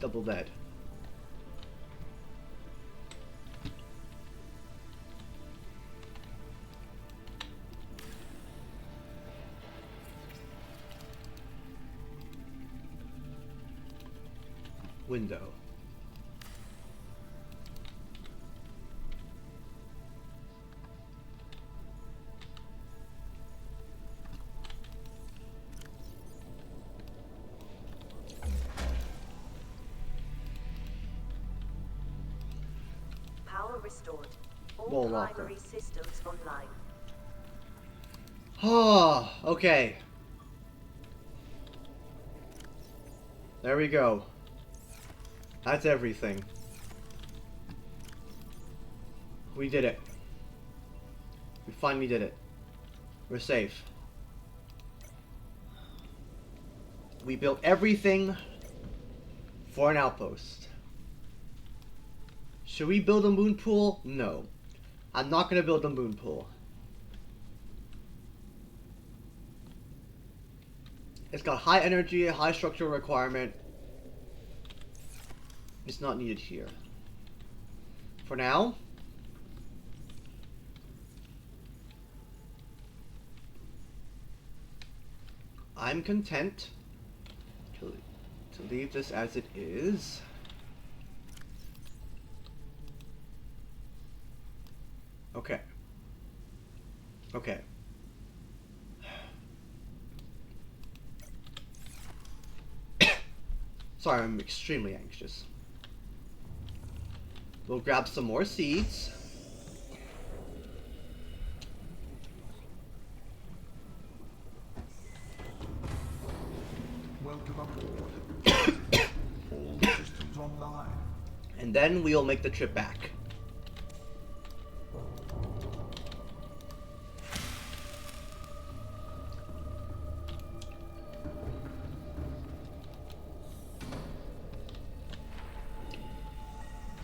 Double bed. Window. Power restored. All Wall locker. primary systems online. Oh, okay. There we go. That's everything. We did it. We finally did it. We're safe. We built everything for an outpost. Should we build a moon pool? No. I'm not going to build a moon pool. It's got high energy, high structural requirement. It's not needed here. For now, I'm content to leave this as it is. Okay. Okay. Sorry, I'm extremely anxious. We'll grab some more seeds. Welcome aboard. All systems online. And then we'll make the trip back.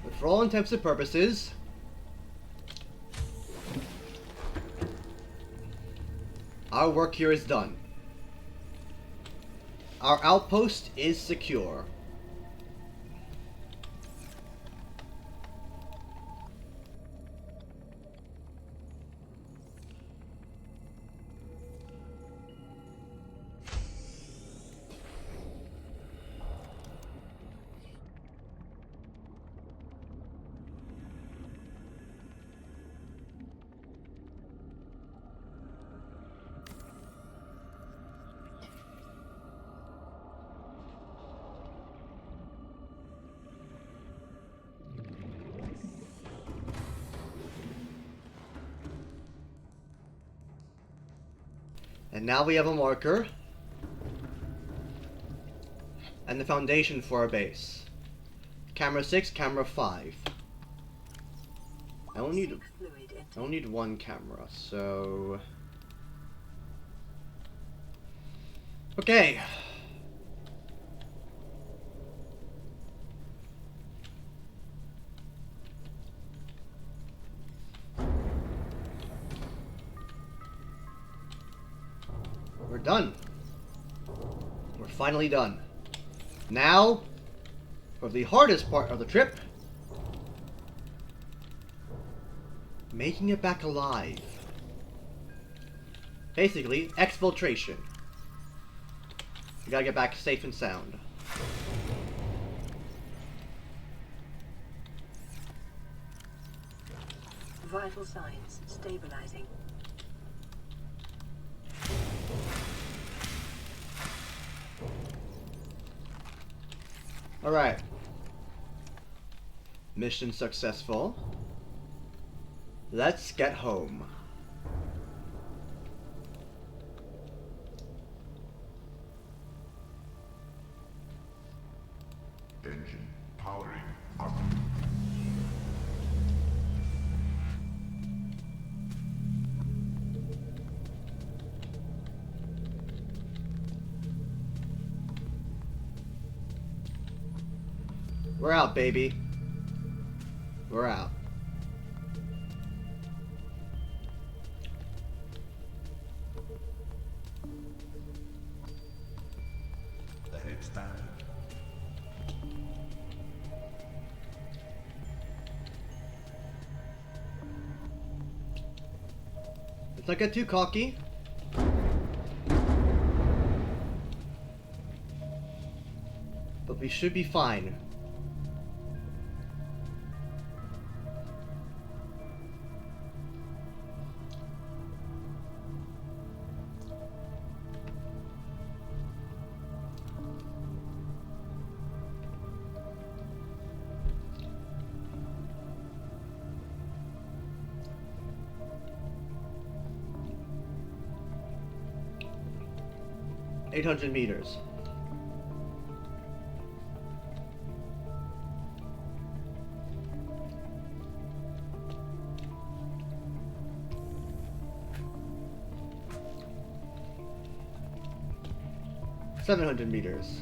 But for all intents and purposes, our work here is done. Our outpost is secure. And now we have a marker and the foundation for our base. Camera 6, camera 5. I only need one camera, so okay. We're done. We're finally done. Now, for the hardest part of the trip, making it back alive. Basically, exfiltration. We gotta get back safe and sound. Vital signs stabilizing. Alright. Mission successful. Let's get home. Engine powering up. We're out, baby. We're out. The head standard. Let's not get too cocky. But we should be fine. $800 meters. $700 meters.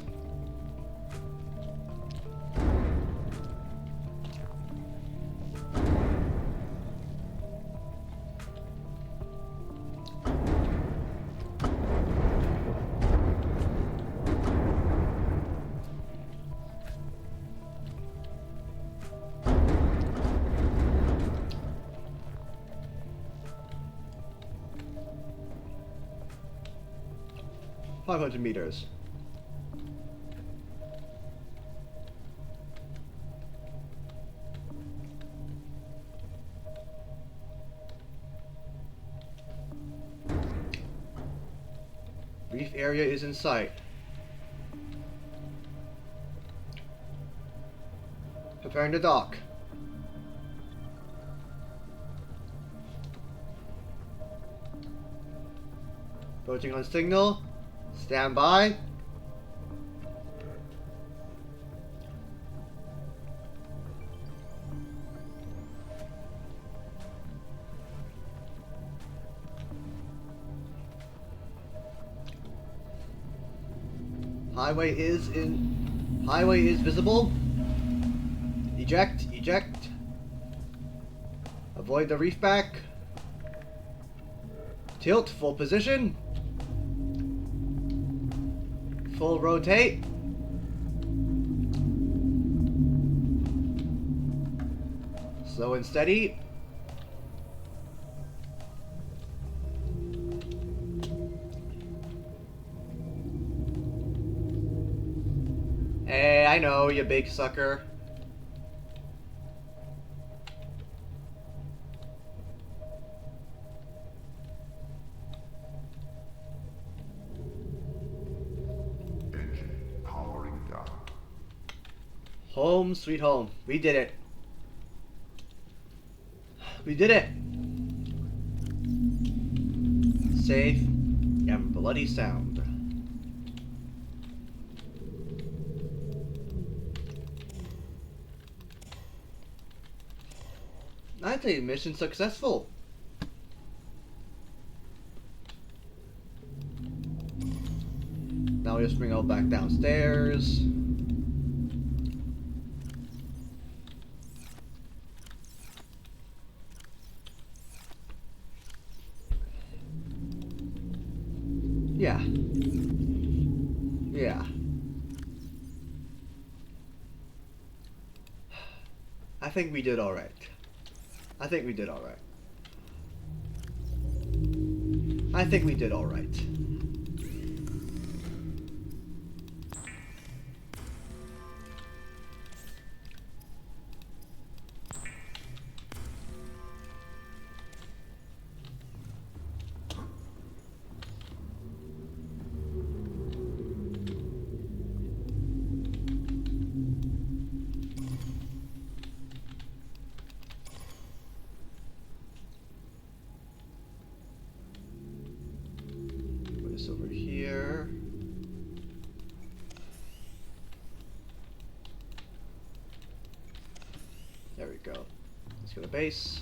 $500 meters. Reef area is in sight. Preparing to dock. Approaching on signal. Stand by. Highway is visible. Eject, eject. Avoid the reef back. Tilt, full position. Full rotate. Slow and steady. Hey, I know, you big sucker. Engine powering down. Home sweet home. We did it. We did it. Safe and bloody sound. I'd say mission successful. Now we just bring it back downstairs. Yeah. Yeah. I think we did alright. I think we did alright. I think we did alright. this over here. There we go. Let's go to base.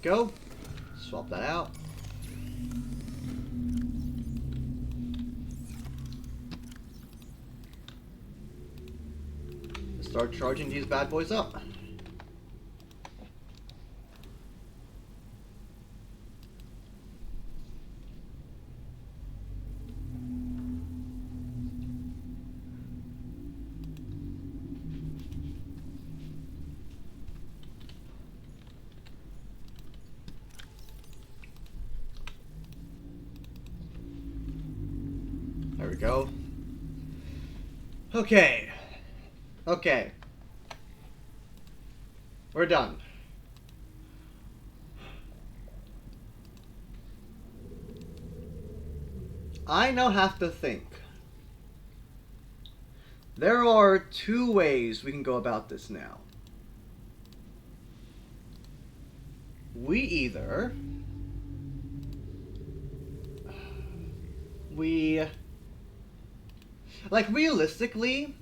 Go. Swap that out. Let's start charging these bad boys up. There we go. Okay. Okay. We're done. I now have to think. There are two ways we can go about this now. We either... Like, realistically,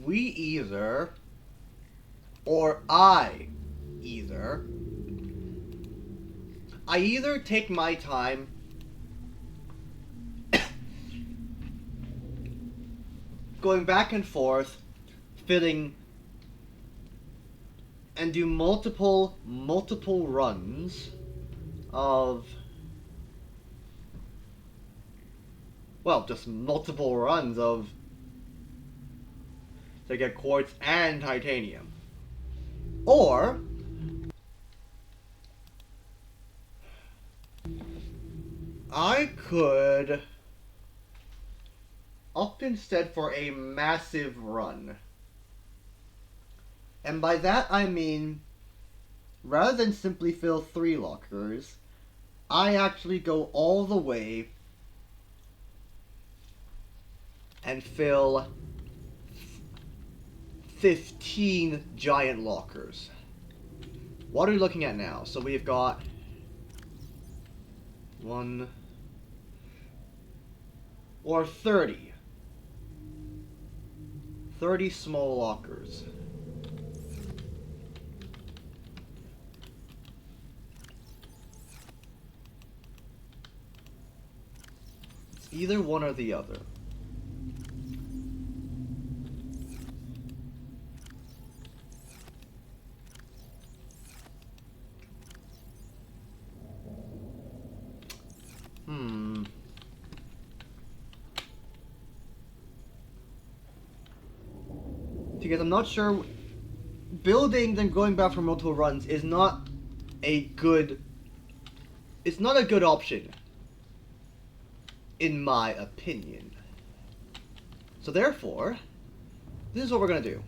we either, or I either take my time going back and forth, filling, and do multiple runs of... Well, just multiple runs of to get quartz and titanium. Or I could opt instead for a massive run. And by that I mean, rather than simply fill 3 lockers, I actually go all the way and fill 15 giant lockers. What are we looking at now? So we've got 1 or 30 small lockers. It's either one or the other. Because I'm not sure, building then going back for multiple runs is not a good, it's not a good option, in my opinion. So therefore, this is what we're gonna do.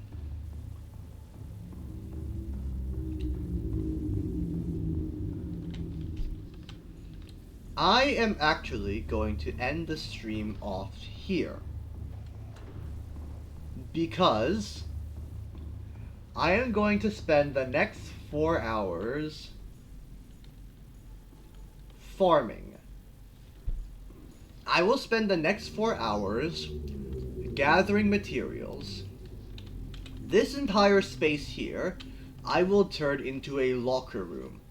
I am actually going to end the stream off here, because I am going to spend the next 4 hours farming. I will spend the next 4 hours gathering materials. This entire space here I will turn into a locker room,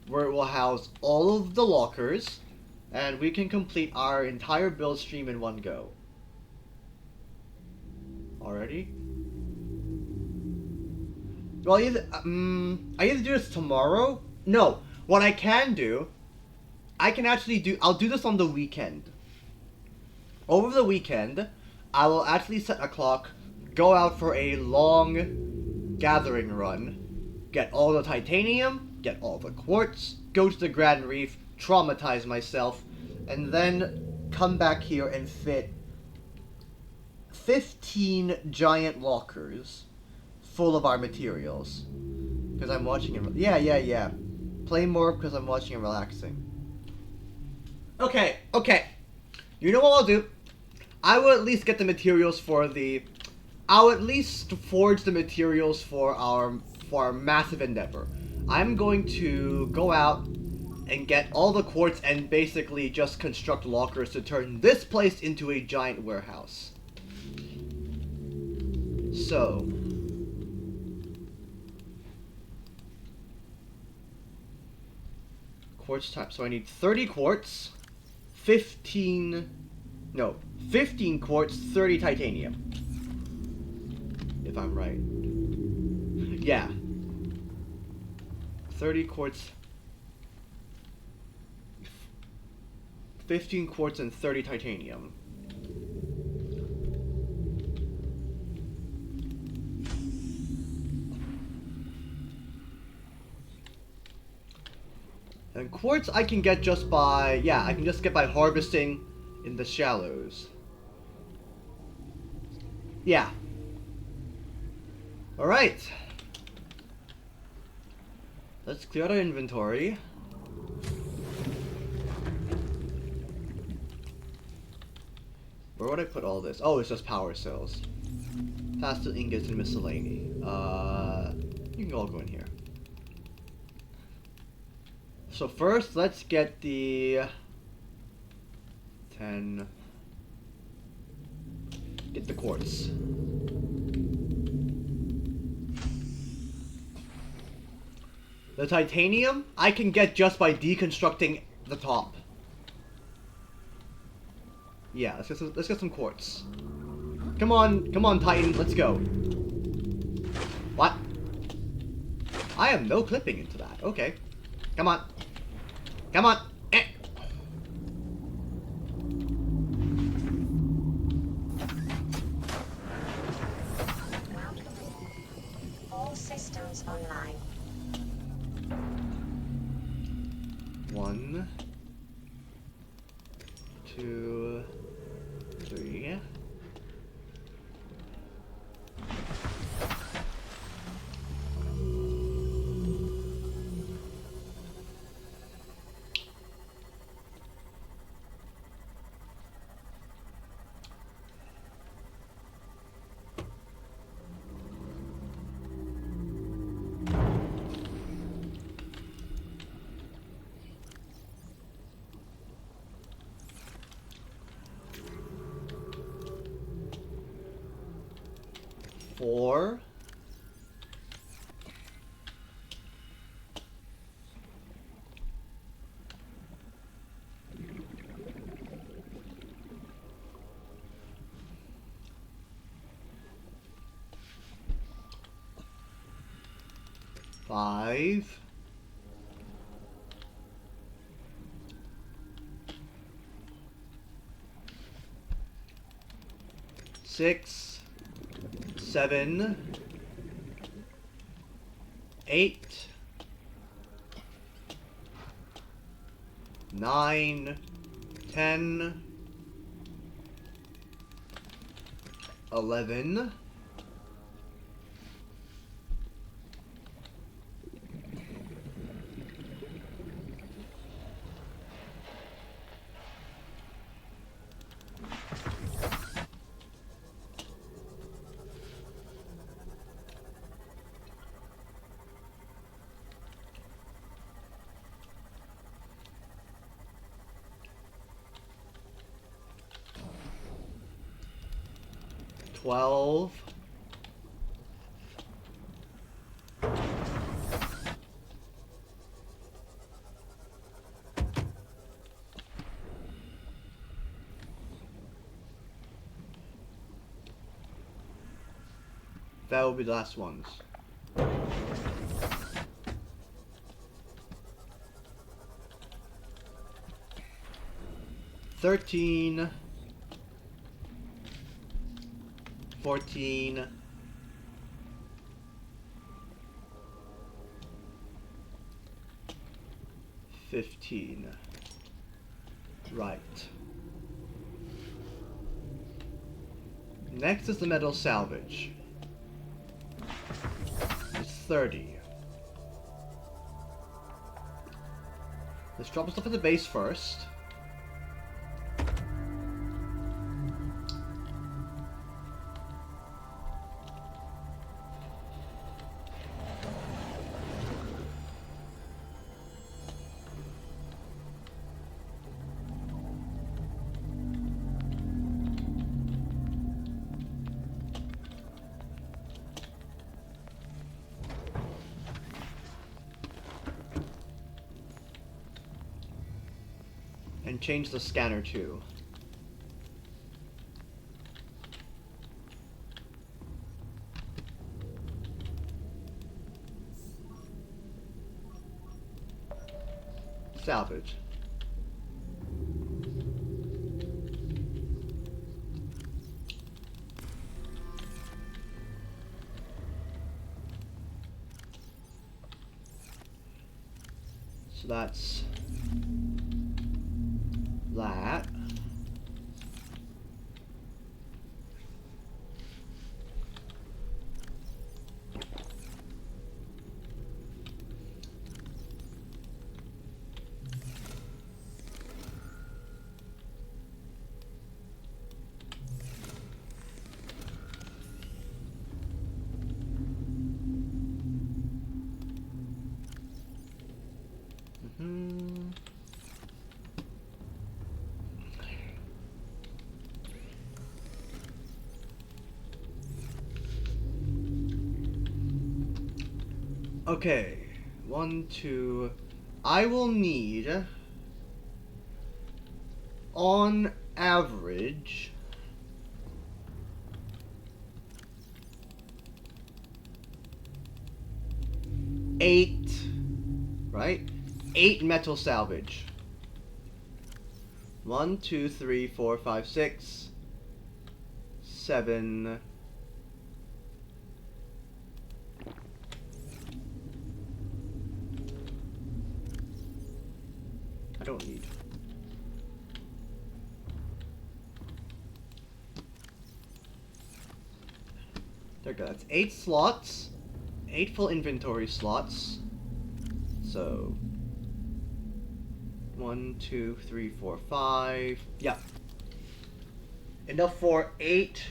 where it will house all of the lockers, and we can complete our entire build stream in one go. Already? Well, I either do this tomorrow. No, what I can do, I'll do this on the weekend. Over the weekend, I will actually set a clock, go out for a long gathering run, get all the titanium, get all the quartz, go to the Grand Reef, traumatize myself, and then come back here and fit 15 giant lockers full of our materials. Because I'm watching it. Yeah. Play more because I'm watching and relaxing. Okay. You know what I'll do? I will at least get the materials for the... I'll at least forge the materials for our massive endeavor. I'm going to go out and get all the quartz and basically just construct lockers to turn this place into a giant warehouse. So... quartz type. So I need 30 quartz, 15 quartz, 30 titanium. If I'm right. Yeah. 30 quartz, 15 quartz, and 30 titanium. And quartz I can get just by, I can just get by harvesting in the shallows. Yeah. Alright. Let's clear out our inventory. Where would I put all this? Oh, it's just power cells. Pastel ingots and miscellany. You can all go in here. So first, let's get the 10. Get the quartz. The titanium I can get just by deconstructing the top. Yeah, let's get some quartz. Come on, Titan, let's go. What? I have no clipping into that. Okay, come on. Eh. All systems online. 1, 2, 3. Four. Five. 6, 7, 8, 9, 10, 11, 12, 'That will be the last ones. 13, 14, 15. Right. Next is the metal salvage. It's 30. Let's drop stuff at the base first. And change the scanner too. Salvage. So that's that. Okay, 1, 2. I will need, on average, 8, right? 8 metal salvage. 1, 2, 3, 4, 5, 6, 7. I don't need. There we go. That's 8 slots. 8 full inventory slots. So 1, 2, 3, 4, 5. Yeah. Enough for 8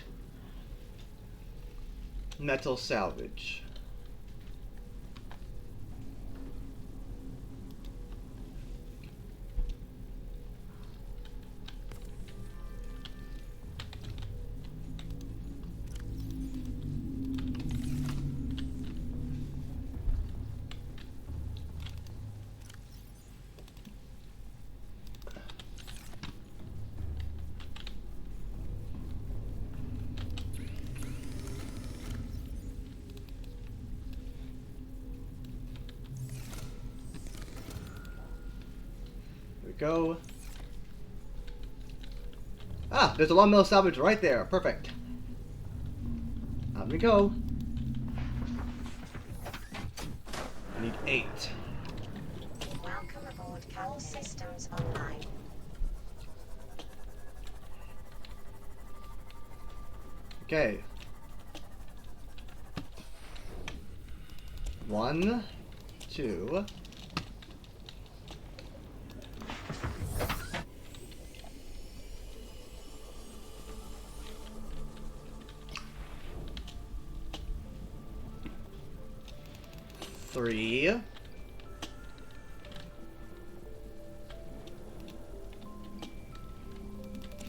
metal salvage. Go. Ah, there's a long metal salvage right there. Perfect. Out we go. I need 8. Welcome aboard. All systems online. Okay. 1, 2. Three.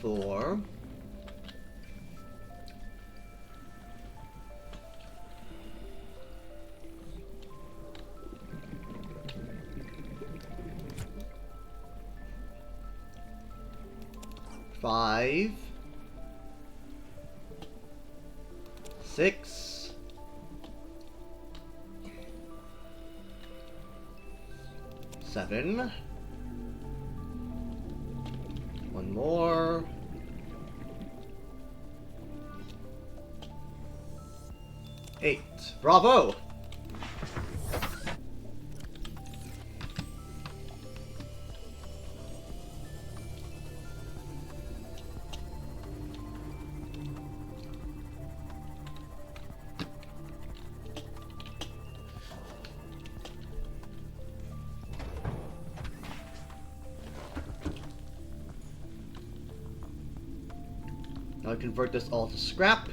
4. 5. 6. 7. One more. 8. Bravo! convert this all to scrap.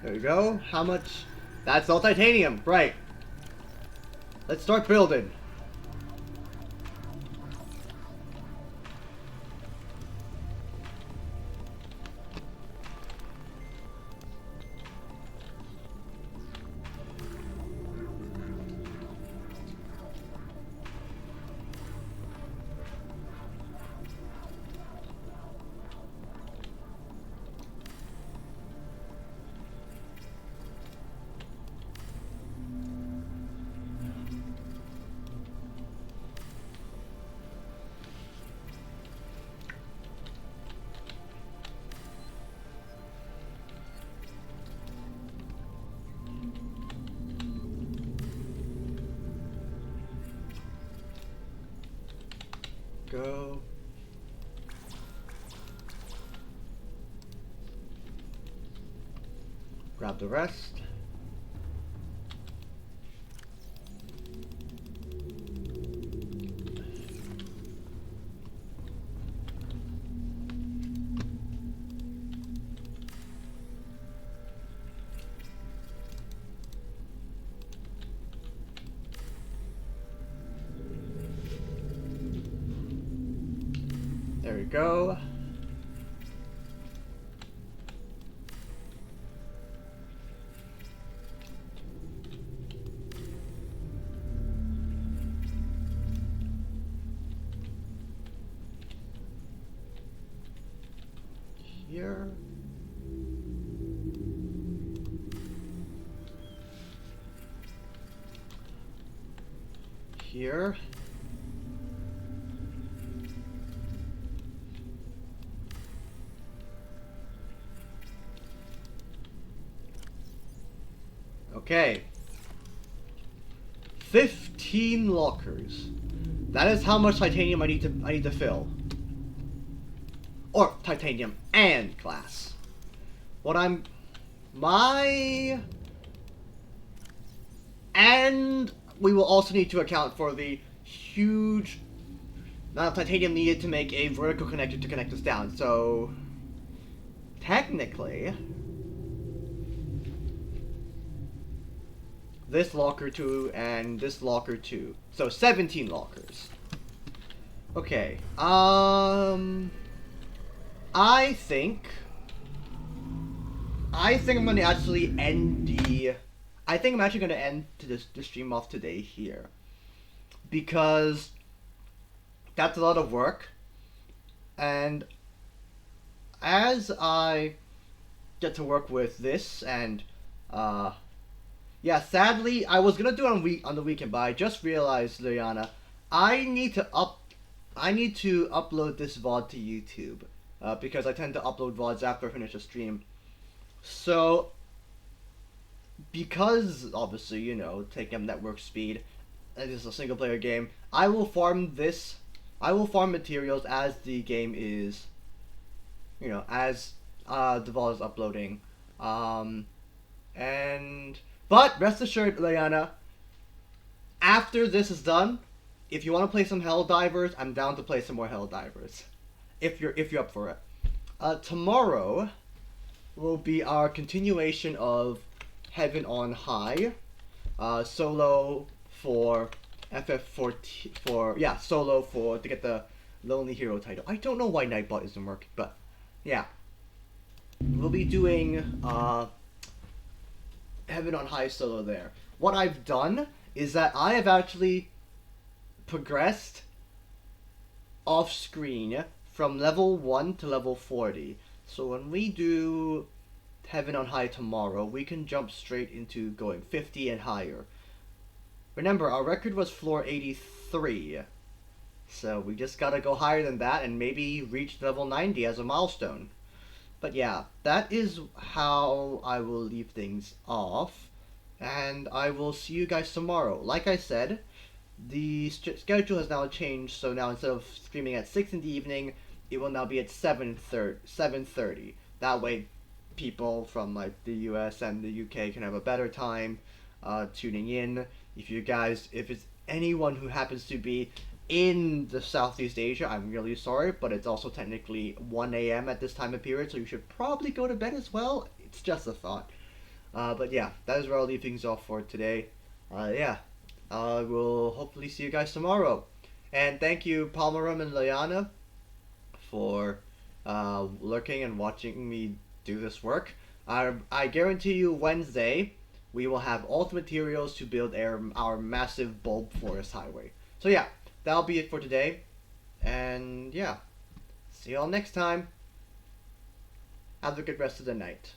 There you go. How much? That's all titanium, right? Let's start building. Go. Grab the rest. There we go. Here. Here. Okay. 15 lockers. That is how much titanium I need to fill. Or titanium and glass. And we will also need to account for the huge amount of titanium needed to make a vertical connector to connect us down. So technically, this locker 2 and this locker 2. So 17 lockers. Okay. I think I'm gonna actually end the. I think I'm actually gonna end the stream off today here, because that's a lot of work, and as I get to work with this and yeah, sadly I was gonna do it on the weekend, but I just realized, Liana, I need to upload this VOD to YouTube. Because I tend to upload VODs after I finish a stream. So, because obviously, you know, taking up network speed, and this is a single player game, I will farm materials as the game is, you know, as the VOD is uploading. But rest assured, Leanna, after this is done, if you want to play some Helldivers, I'm down to play some more Helldivers. If you're up for it. Tomorrow will be our continuation of Heaven on High, solo for FF14 solo to get the Lonely Hero title. I don't know why Nightbot isn't working, but yeah, we'll be doing Heaven on High solo there. What I've done is that I have actually progressed off screen from level 1 to level 40. So when we do heaven on high tomorrow, we can jump straight into going 50 and higher. Remember, our record was floor 83. So we just gotta go higher than that and maybe reach level 90 as a milestone. But yeah, that is how I will leave things off. And I will see you guys tomorrow. Like I said, the schedule has now changed, so now instead of streaming at 6 in the evening, it will now be at 7:30. That way, people from like the US and the UK can have a better time tuning in. If it's anyone who happens to be in the Southeast Asia, I'm really sorry, but it's also technically 1 a.m. at this time of period, so you should probably go to bed as well. It's just a thought. But yeah, that is where I'll leave things off for today. Yeah, I will hopefully see you guys tomorrow. And thank you, Palmerum and Liana, for lurking and watching me do this work. I guarantee you Wednesday we will have all the materials to build our massive bulb forest highway. So yeah, that'll be it for today. And yeah, see y'all next time. Have a good rest of the night.